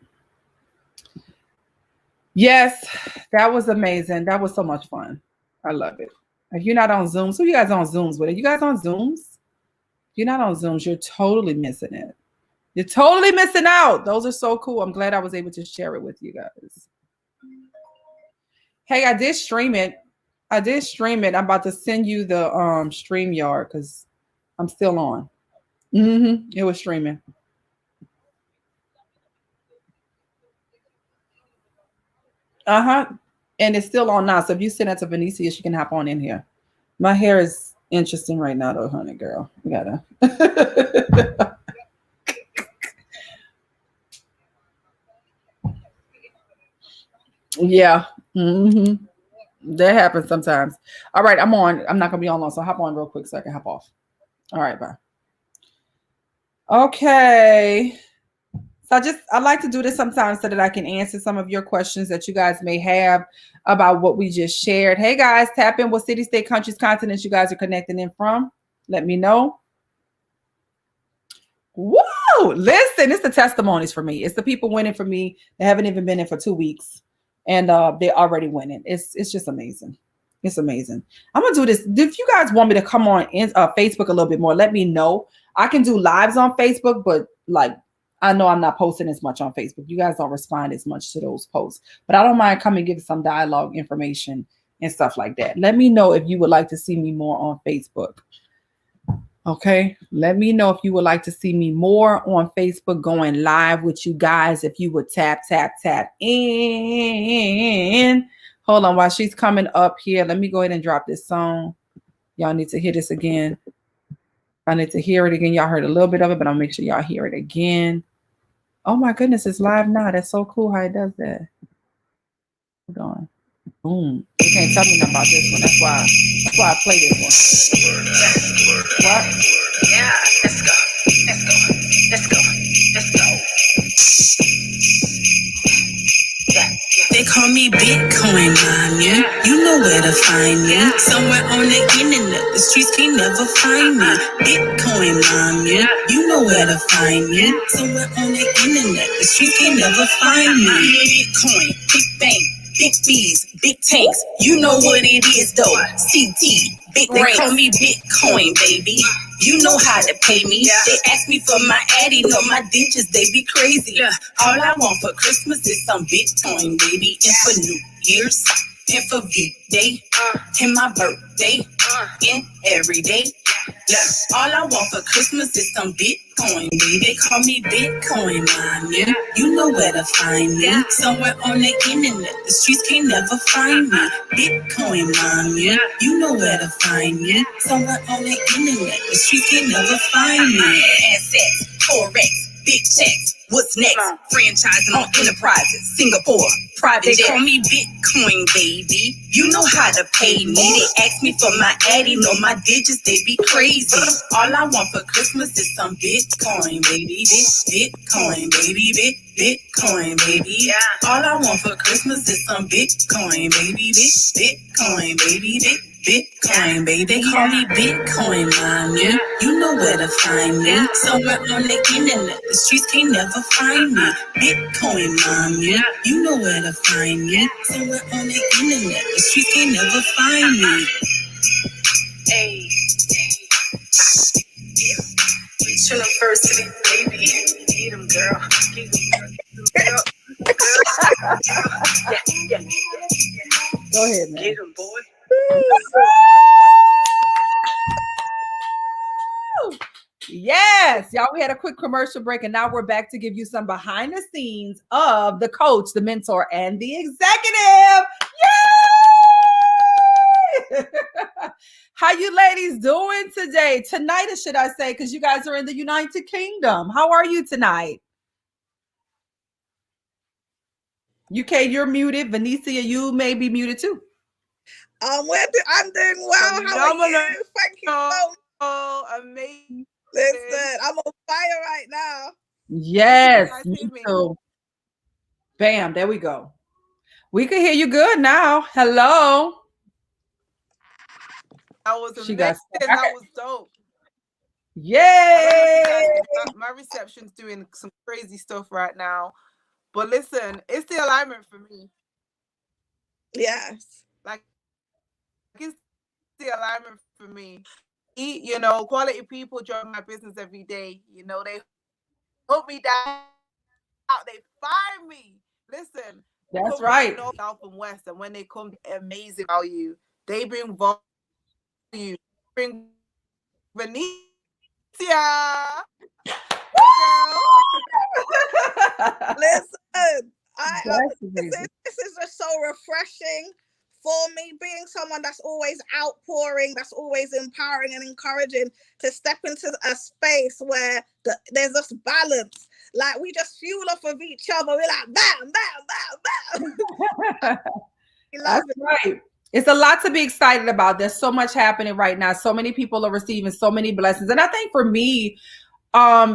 Yes, that was amazing. That was so much fun. I love it. If you're not on Zoom, so you guys on Zooms with it. You guys on Zooms? If you're not on Zooms, you're totally missing it. You're totally missing out. Those are so cool. I'm glad I was able to share it with you guys. Hey, I did stream it. I'm about to send you the StreamYard because I'm still on. It was streaming. And it's still on now. So if you send that to Venicia, she can hop on in here. My hair is interesting right now, though, honey girl. We gotta. Yeah. That happens sometimes. All right, I'm on. I'm not gonna be on long, so hop on real quick so I can hop off. All right, bye. Okay. So I like to do this sometimes so that I can answer some of your questions that you guys may have about what we just shared. Hey guys, tap in what city, state, countries, continents you guys are connecting in from. Let me know. Whoa! Listen, it's the testimonies for me. It's the people winning for me that haven't even been in for 2 weeks. And they're already winning. It's just amazing. It's amazing. I'm gonna do this. If you guys want me to come on Facebook a little bit more, let me know. I can do lives on Facebook, but like I know I'm not posting as much on Facebook. You guys don't respond as much to those posts, but I don't mind coming give some dialogue information and stuff like that. Let me know if you would like to see me more on Facebook. Okay, let me know if you would like to see me more on Facebook going live with you guys. If you would tap in. Hold on, while she's coming up here, let me go ahead and drop this song. Y'all need to hear this again. I need to hear it again. Y'all heard a little bit of it, but I'll make sure y'all hear it again. Oh my goodness, it's live now. That's so cool how it does that. Hold on. Boom. You can't tell me nothing about this one. That's why I play this one. What? Yeah, let's go. Yeah. They call me Bitcoin mommy. You know where to find me. Somewhere on the internet, the streets can't never find me. Bitcoin mommy. You know where to find me. Somewhere on the internet, the streets can't never find me. Bitcoin, big bang. Big B's, big tanks, you know what it is though. CT, big they call me Bitcoin, baby. You know how to pay me. They ask me for my addy, know my digits, they be crazy. All I want for Christmas is some Bitcoin, baby. And for New Year's, and for V-Day, and my birthday, and every day. All I want for Christmas is some Bitcoin, baby. They call me Bitcoin mommy. You know where to find me. Somewhere on the internet, the streets can't never find me. Bitcoin mommy. You know where to find me. Somewhere on the internet, the streets can't never find me. Assets, Forex, big checks. What's next? Franchising on enterprises, Singapore, private. They call me Bitcoin, baby. You know how to pay me. They ask me for my addy, know my digits, they be crazy. All I want for Christmas is some Bitcoin, baby. Bitcoin, baby. Bitcoin, baby. All I want for Christmas is some Bitcoin, baby. Bitcoin, baby. Bitcoin, baby. They call me Bitcoin mommy. You know where to find me. Somewhere on the internet, the streets can't never find me. Bitcoin mommy. You know where to find me. Somewhere on the internet, the streets can't never find me. Hey. Chillin' first city, baby. Get 'em, girl. Yeah. Go Go ahead, man. Get him, boy. Yes, y'all, we had a quick commercial break and now we're back to give you some behind the scenes of the coach, the mentor, and the executive. Yay! How you ladies doing today? Tonight, should I say, because you guys are in the United Kingdom. How are you tonight? UK, you're muted. Venetia, you may be muted too. I'm doing well. How are you? Thank you so much. Oh, amazing. Listen, I'm on fire right now. Yes, me too. Bam, there we go. We can hear you good now. Hello. That was amazing. That was dope. Yay! My reception's doing some crazy stuff right now. But listen, it's the alignment for me. Yes. Like, it's the alignment for me. You know, quality people join my business every day. You know, they put me down. They fire me. Listen. That's right. South and West, and when they come, amazing value. They bring value. Bring Venetia. Listen, this is just so refreshing for me, being someone that's always outpouring, that's always empowering and encouraging, to step into a space where there's this balance. Like, we just fuel off of each other. We're like, bam, bam, bam, bam. That's right. It's a lot to be excited about. There's so much happening right now. So many people are receiving so many blessings. And I think for me,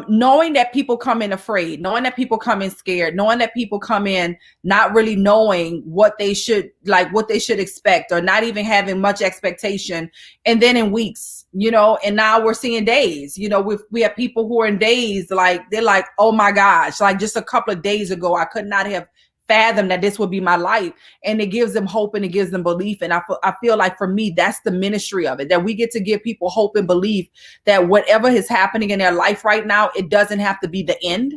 knowing that people come in afraid, knowing that people come in scared, knowing that people come in not really knowing what they should expect, or not even having much expectation. And then in weeks, you know, and now we're seeing days, you know, we have people who are in days, like, they're like, oh my gosh, like just a couple of days ago, I could not have fathom that this would be my life. And it gives them hope and it gives them belief. And I feel like for me, that's the ministry of it, that we get to give people hope and belief that whatever is happening in their life right now, it doesn't have to be the end.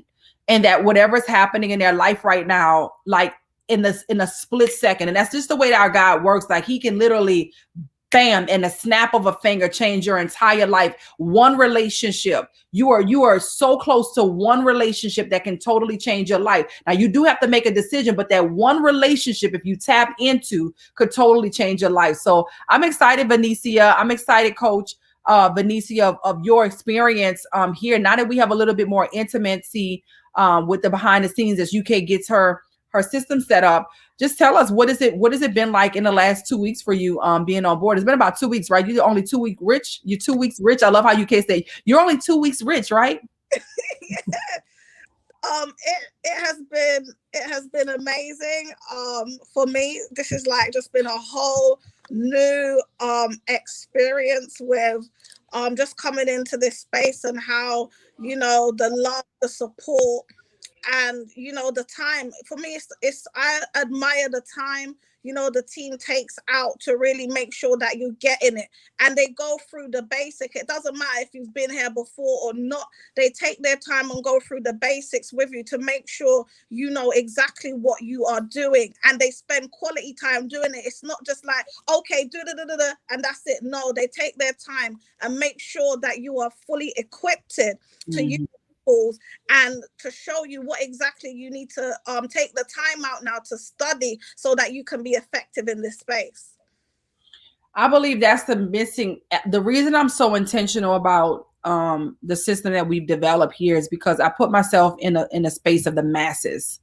And that whatever is happening in their life right now, like in a split second, and that's just the way that our God works. Like, he can literally, bam, in a snap of a finger, change your entire life. One relationship. You are so close to one relationship that can totally change your life. Now, you do have to make a decision, but that one relationship, if you tap into, could totally change your life. So I'm excited, Venetia. I'm excited, Coach Venetia, of your experience here. Now that we have a little bit more intimacy with the behind the scenes as UK gets her system set up. Just tell us, what has it been like in the last 2 weeks for you being on board? It's been about 2 weeks, right? You're only 2 weeks rich. You're 2 weeks rich. I love how UK say you're only 2 weeks rich, right? Yeah. It has been amazing. For me, this is like just been a whole new experience with just coming into this space, and how, you know, the love, the support, and, you know, the time. For me, it's I admire the time, you know, the team takes out to really make sure that you get in it, and they go through the basic. It doesn't matter if you've been here before or not. They take their time and go through the basics with you to make sure you know exactly what you are doing, and they spend quality time doing it. It's not just like, okay, do and that's it. No, they take their time and make sure that you are fully equipped to use tools, and to show you what exactly you need to take the time out now to study, so that you can be effective in this space. I believe that's the reason I'm so intentional about the system that we've developed here is because I put myself in a space of the masses.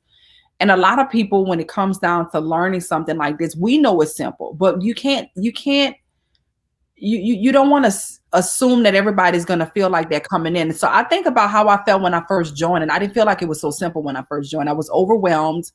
And a lot of people, when it comes down to learning something like this, we know it's simple, but you don't want to assume that everybody's going to feel like they're coming in. So I think about how I felt when I first joined, and I didn't feel like it was so simple when I first joined. I was overwhelmed.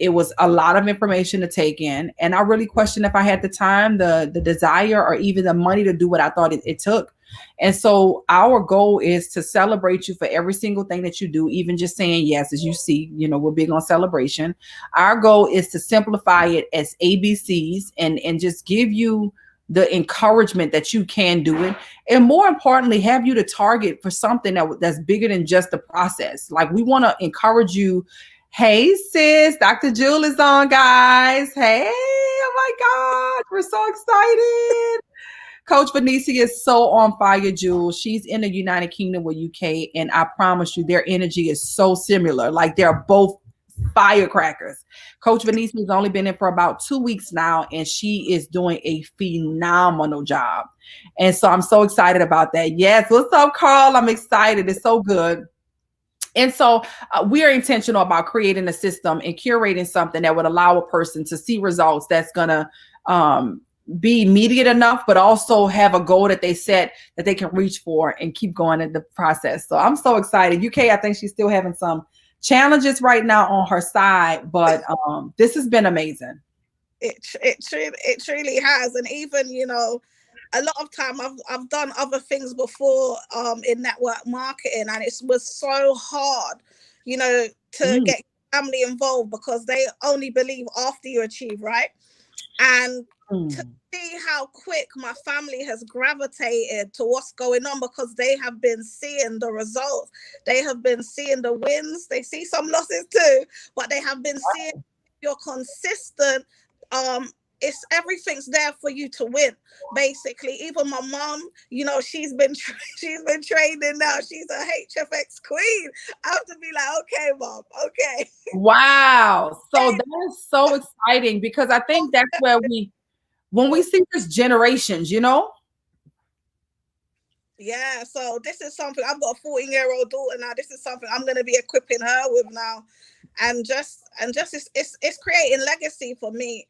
It was a lot of information to take in, and I really questioned if I had the time, the desire, or even the money to do what I thought it took. And so our goal is to celebrate you for every single thing that you do, even just saying yes. As you see, you know, we're big on celebration. Our goal is to simplify it as ABCs and just give you the encouragement that you can do it. And more importantly, have you to target for something that's bigger than just the process. Like, we want to encourage you. Hey, sis, Dr. Jewel is on, guys. Hey, oh my God, we're so excited. Coach Venicia is so on fire, Jules. She's in the United Kingdom with UK, and I promise you, their energy is so similar. Like they're both firecrackers. Coach Venicia has only been in for about 2 weeks now, and she is doing a phenomenal job. And so I'm so excited about that. Yes, what's up, Carl? I'm excited. It's so good. And so we are intentional about creating a system and curating something that would allow a person to see results that's going to be immediate enough, but also have a goal that they set that they can reach for and keep going in the process. So I'm so excited. UK, I think she's still having some challenges right now on her side, but this has been amazing. It truly has. And even, you know, a lot of time I've done other things before in network marketing, and it was so hard, you know, to get family involved because they only believe after you achieve, right? And to see how quick my family has gravitated to what's going on, because they have been seeing the results, they have been seeing the wins, they see some losses too, but they have been seeing you're consistent. Everything's there for you to win, basically. Even my mom, you know, she's been training now. She's a HFX queen. I have to be like, okay, mom, okay. Wow. So that is so exciting, because I think that's where when we see this generations, you know? Yeah, so this is something, I've got a 14-year-old daughter now. This is something I'm going to be equipping her with now. And just it's creating legacy for me.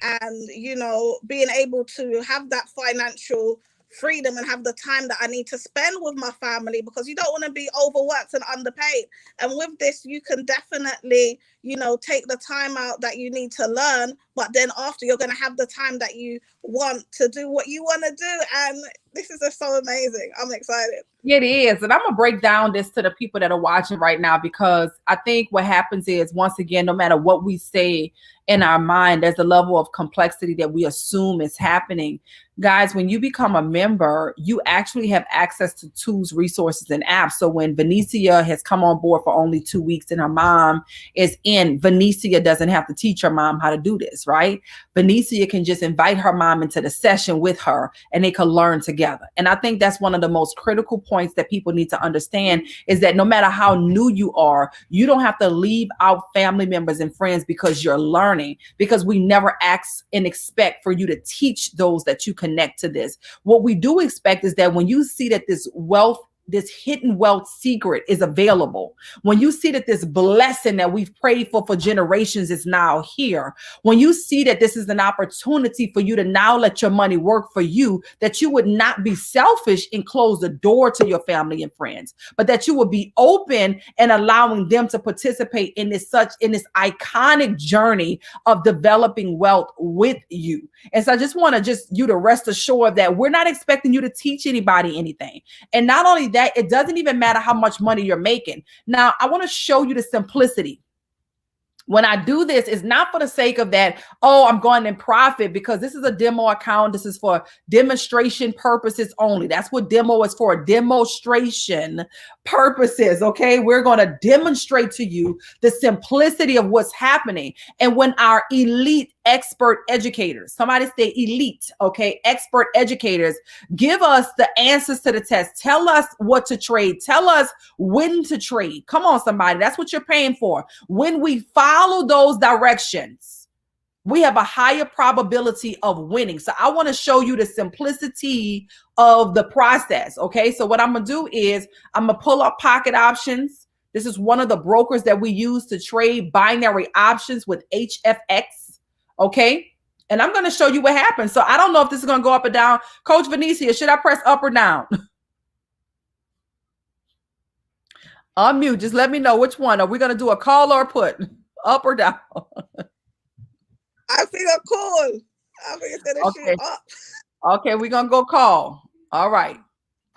And, you know, being able to have that financial freedom and have the time that I need to spend with my family, because you don't want to be overworked and underpaid. And with this, you can definitely, you know, take the time out that you need to learn, but then after, you're going to have the time that you want to do what you want to do. And this is just so amazing. I'm excited. It is. And I'm going to break down this to the people that are watching right now, because I think what happens is, once again, no matter what we say in our mind, there's a level of complexity that we assume is happening. Guys, when you become a member, you actually have access to tools, resources, and apps. So when Venicia has come on board for only 2 weeks and her mom is in, Venicia doesn't have to teach her mom how to do this, right? Venicia can just invite her mom into the session with her, and they can learn together. And I think that's one of the most critical points that people need to understand, is that no matter how new you are, you don't have to leave out family members and friends because you're learning, because we never ask and expect for you to teach those that you connect to this. What we do expect is that when you see that this hidden wealth secret is available, when you see that this blessing that we've prayed for generations is now here, when you see that this is an opportunity for you to now let your money work for you, that you would not be selfish and close the door to your family and friends, but that you would be open and allowing them to participate in this iconic journey of developing wealth with you. And so I just want you to rest assured that we're not expecting you to teach anybody anything. And not only that, it doesn't even matter how much money you're making. Now, I want to show you the simplicity. When I do this, it's not for the sake of that, oh, I'm going in profit, because this is a demo account. This is for demonstration purposes only. That's what demo is for, demonstration purposes. Okay, we're going to demonstrate to you the simplicity of what's happening. And when our elite expert educators, somebody say elite, okay, expert educators, give us the answers to the test, tell us what to trade, tell us when to trade. Come on, somebody, that's what you're paying for. When we follow those directions, we have a higher probability of winning. So I want to show you the simplicity of the process. Okay, so what I'm gonna do is I'm gonna pull up Pocket Options. This is one of the brokers that we use to trade binary options with HFX. Okay, and I'm going to show you what happens. So I don't know if this is going to go up or down. Coach Venicia, should I press up or down? Unmute. Just let me know which one. Are we going to do a call or a put? Up or down? I feel a call. I think it's going to shoot up. Okay, we're going to go call. All right,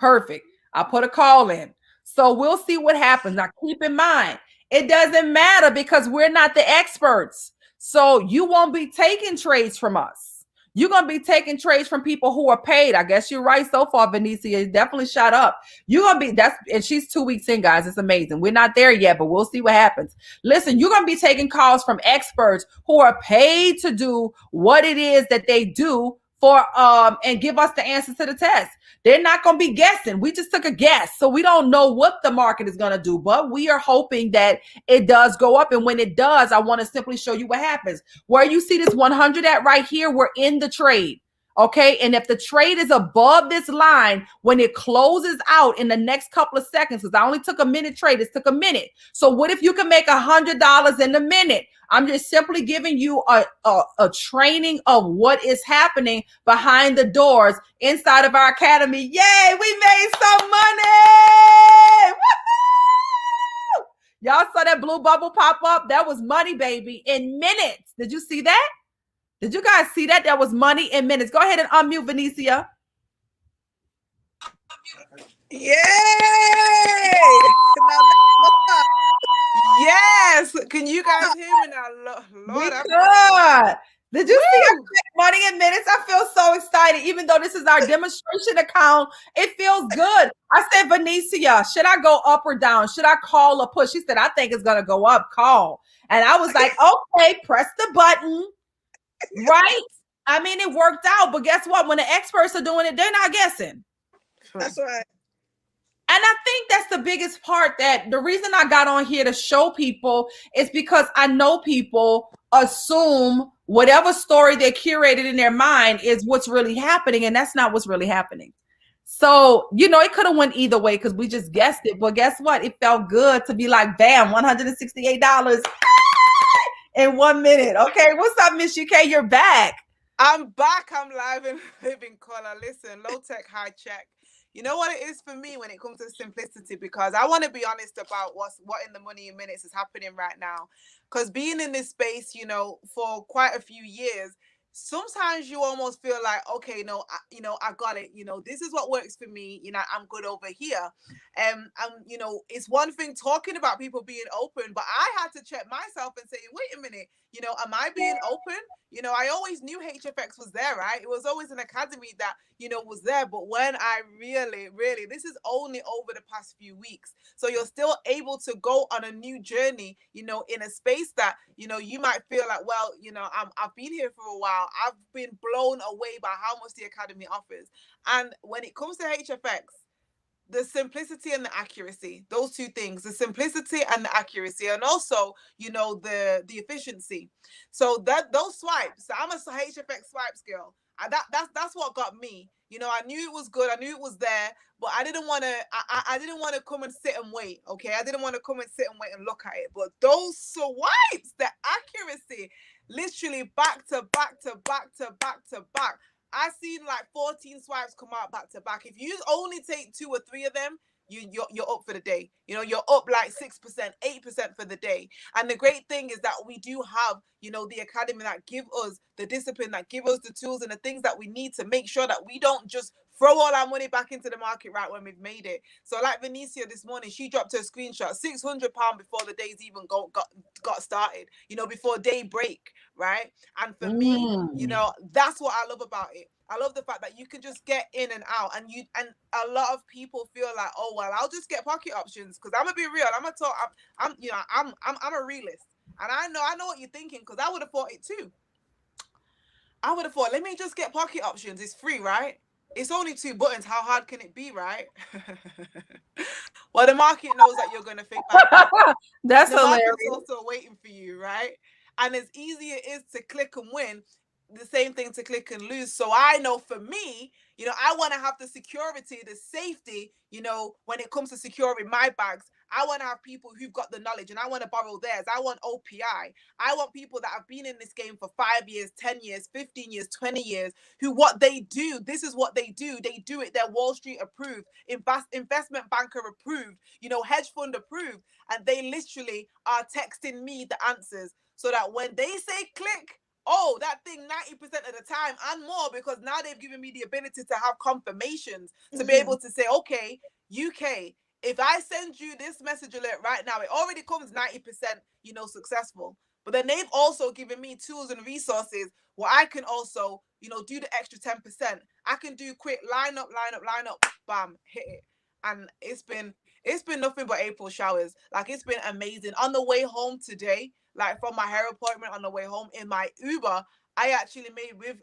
perfect. I put a call in. So we'll see what happens. Now keep in mind, it doesn't matter because we're not the experts. So you won't be taking trades from us. You're going to be taking trades from people who are paid. I guess you're right so far, Venicia. It definitely shot up. You're going to be, and she's 2 weeks in, guys. It's amazing. We're not there yet, but we'll see what happens. Listen, you're going to be taking calls from experts who are paid to do what it is that they do for and give us the answers to the test. They're not going to be guessing. We just took a guess. So we don't know what the market is going to do, but we are hoping that it does go up. And when it does, I want to simply show you what happens. Where you see this 100 at right here, we're in the trade. Okay. And if the trade is above this line, when it closes out in the next couple of seconds, because I only took a minute trade, it took a minute. So what if you can make $100 in a minute? I'm just simply giving you a training of what is happening behind the doors inside of our academy. Yay, we made some money. Woo-hoo! Y'all saw that blue bubble pop up? That was money, baby, in minutes. Did you see that? Did you guys see that? That was money in minutes. Go ahead and unmute Venicia. Yay! Yes. Can you guys hear me now? Lord, we could. Did you see us make money in minutes? I feel so excited. Even though this is our demonstration account, it feels good. I said, Venicia, should I go up or down? Should I call or push? She said, I think it's going to go up. Call. And I was like, okay, press the button. Right? I mean, it worked out. But guess what? When the experts are doing it, they're not guessing. That's right. And I think that's the biggest part, that the reason I got on here to show people is because I know people assume whatever story they curated in their mind is what's really happening. And that's not what's really happening. So, you know, it could have went either way because we just guessed it. But guess what? It felt good to be like, bam, $168 in 1 minute. Okay. What's up, Miss UK? You're back. I'm back. I'm live and living color. Listen, low tech, high check. You know what it is for me when it comes to simplicity, because I want to be honest about what in the money in minutes is happening right now. Because being in this space, you know, for quite a few years, sometimes you almost feel like, okay, no, I got it. You know, this is what works for me. You know, I'm good over here. And you know, it's one thing talking about people being open, but I had to check myself and say, wait a minute, you know, am I being open? You know, I always knew HFX was there, right? It was always an academy that, you know, was there. But when I really, this is only over the past few weeks. So you're still able to go on a new journey, you know, in a space that, you know, you might feel like, well, you know, I've been here for a while. I've been blown away by how much the academy offers. And when it comes to HFX, the simplicity and the accuracy, those two things, the simplicity and the accuracy, and also, you know, the efficiency. So that those swipes, I'm a HFX swipes girl. That's what got me. You know, I knew it was good, I knew it was there, but I didn't want to. I didn't want to come and sit and wait. Okay, I didn't want to come and sit and wait and look at it. But those swipes, the accuracy, literally back to back to back to back to back. I seen like 14 swipes come out back to back. If you only take 2 or 3 of them, you're up for the day. You know, you're up like 6%, 8% for the day. And the great thing is that we do have, you know, the academy that give us the discipline, that give us the tools and the things that we need to make sure that we don't just throw all our money back into the market right when we've made it. So like Venicia this morning, she dropped her screenshot, £600 before the days even got started, you know, before daybreak, right? And for me, you know, that's what I love about it. I love the fact that you can just get in and out, and a lot of people feel like, oh well, I'll just get pocket options, because I'm gonna be real. I'm a realist, and I know what you're thinking, because I would have thought it too. I would have thought, let me just get pocket options. It's free, right? It's only 2 buttons. How hard can it be, right? Well, the market knows that you're gonna think like that. That's the hilarious. market's also waiting for you, right? And as easy it is to click and win, the same thing to click and lose. So I know for me, you know, I want to have the security, the safety, you know, when it comes to securing my bags. I want to have people who've got the knowledge, and I want to borrow theirs. I want OPI. I want people that have been in this game for 5 years, 10 years, 15 years, 20 years, who what they do, this is what they do. They do it. They're Wall Street approved, investment banker approved, you know, hedge fund approved. And they literally are texting me the answers, so that when they say click, oh, that thing 90% of the time and more, because now they've given me the ability to have confirmations, to be able to say, okay, UK, if I send you this message alert right now, it already comes 90%, you know, successful. But then they've also given me tools and resources where I can also, you know, do the extra 10%. I can do quick line up, bam, hit it. And it's been nothing but April showers. Like, it's been amazing. On the way home today, like from my hair appointment, on the way home in my Uber, I actually made with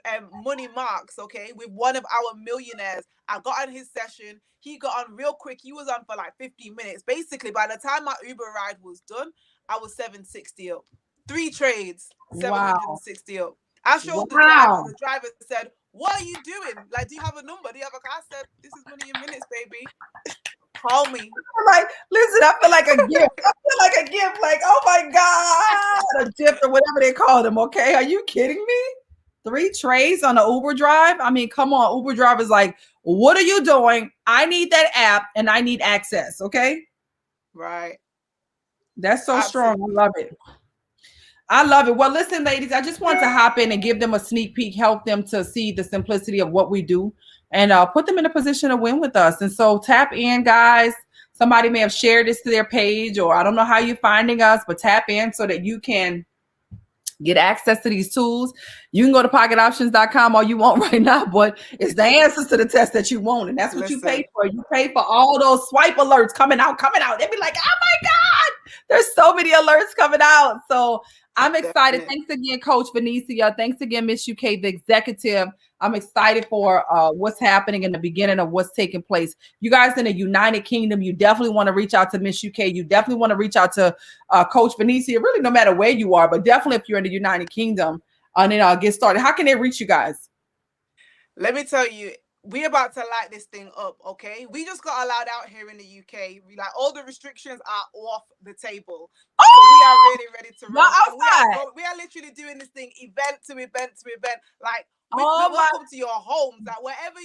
Money Marks, okay, with one of our millionaires. I got on his session. He got on real quick. He was on for like 15 minutes. Basically, by the time my Uber ride was done, I was 760 up. 3 trades, 760 up. I showed the driver. The driver said, "What are you doing? Like, do you have a number? Do you have a car?" I said, "This is Money in Minutes, baby. Call me." Like, listen, I feel like a gift. Like, oh my God, a gift or whatever they call them. Okay, are you kidding me? 3 trays on an Uber drive. I mean, come on. Uber drivers like, what are you doing? I need that app and I need access. Okay. Right. That's so strong. I love it. I love it. Well, listen, ladies, I just want to hop in and give them a sneak peek, help them to see the simplicity of what we do, and put them in a position to win with us. And so tap in, guys. Somebody may have shared this to their page, or I don't know how you're finding us, but tap in so that you can get access to these tools. You can go to pocketoptions.com all you want right now, but it's the answers to the test that you want. And that's what you pay for. You pay for all those swipe alerts coming out. They'd be like, oh my God, there's so many alerts coming out. So I'm excited. Definitely. Thanks again, Coach Vinicia. Thanks again, Miss UK, the executive. I'm excited for what's happening in the beginning of what's taking place. You guys in the United Kingdom, you definitely want to reach out to Miss UK. You definitely want to reach out to Coach Vinicia, really no matter where you are, but definitely if you're in the United Kingdom, and then I'll get started. How can they reach you guys? Let me tell you, we're about to light this thing up, okay? We just got allowed out here in the UK. All the restrictions are off the table. Oh! So we are really ready to run. We are literally doing this thing event to event to event. Like, we welcome to your homes. Like, wherever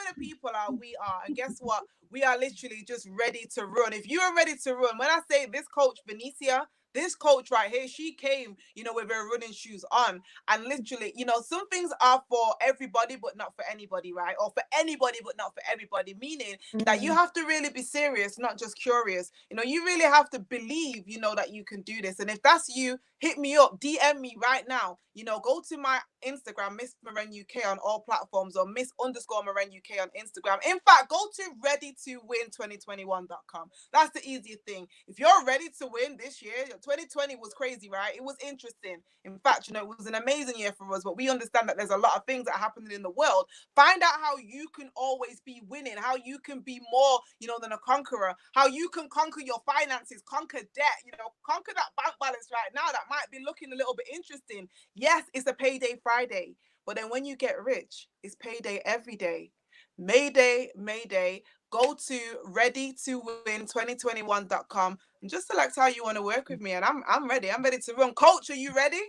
the people are, we are. And guess what? We are literally just ready to run. If you are ready to run, when I say this Coach Vinicia, this coach right here, she came, with her running shoes on. And literally, some things are for everybody, but not for anybody, right? Or for anybody, but not for everybody. Meaning that you have to really be serious, not just curious. You really have to believe, that you can do this. And if that's you, hit me up, DM me right now. Go to my Instagram, Miss Maren UK on all platforms, or Miss_Maren UK on Instagram. In fact, go to readytowin2021.com. That's the easiest thing. If you're ready to win this year, 2020 was crazy, right? It was interesting. In fact, it was an amazing year for us, but we understand that there's a lot of things that are happening in the world. Find out how you can always be winning, how you can be more, than a conqueror, how you can conquer your finances, conquer debt, conquer that bank balance right now that might be looking a little bit interesting. Yes, it's a payday Friday, but then when you get rich, it's payday every day. Mayday, Mayday. Go to readytowin2021.com and just select how you want to work with me. And I'm ready. I'm ready to run. Coach, are you ready?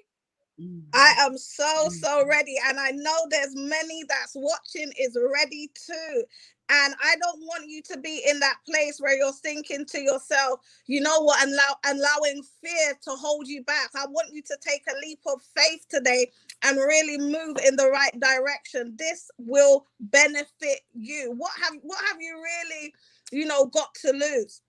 I am so ready. And I know there's many that's watching is ready too. And I don't want you to be in that place where you're thinking to yourself, you know what, allowing fear to hold you back. I want you to take a leap of faith today and really move in the right direction. This will benefit you. What have you really, got to lose?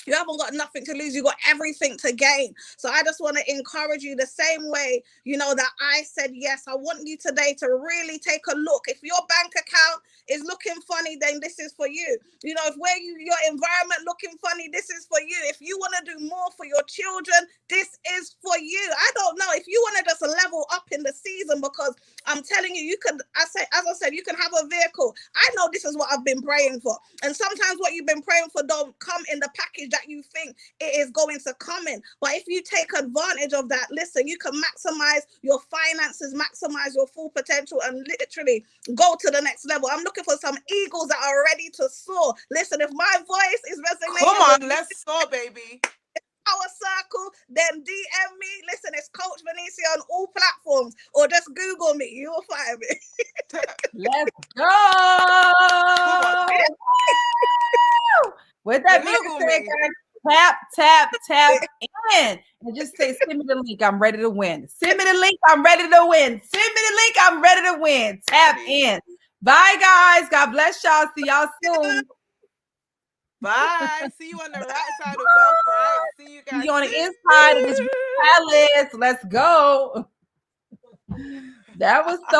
You haven't got nothing to lose. You got everything to gain. So I just want to encourage you the same way, that I said yes. I want you today to really take a look. If your bank account is looking funny, then this is for you. If your environment looking funny, this is for you. If you want to do more for your children, this is for you. I don't know if you want to just level up in the season, because I'm telling you, as I said, you can have a vehicle. I know this is what I've been praying for. And sometimes what you've been praying for don't come in the package that you think it is going to come in. But if you take advantage of that, listen, you can maximize your finances, maximize your full potential, and literally go to the next level. I'm looking for some eagles that are ready to soar. Listen, if my voice is resonating, come on, let's soar, baby. Our circle, then DM me. Listen, it's Coach Vinicia on all platforms, or just Google me. You will find me. Let's go. With that being said, guys, tap in and just say, send me the link. I'm ready to win. Send me the link. I'm ready to win. Send me the link. I'm ready to win. Tap in. Bye, guys. God bless y'all. See y'all soon. Bye. See you on the right side of Wealth, right? See you guys. See you on the inside of this palace. Let's go. That was so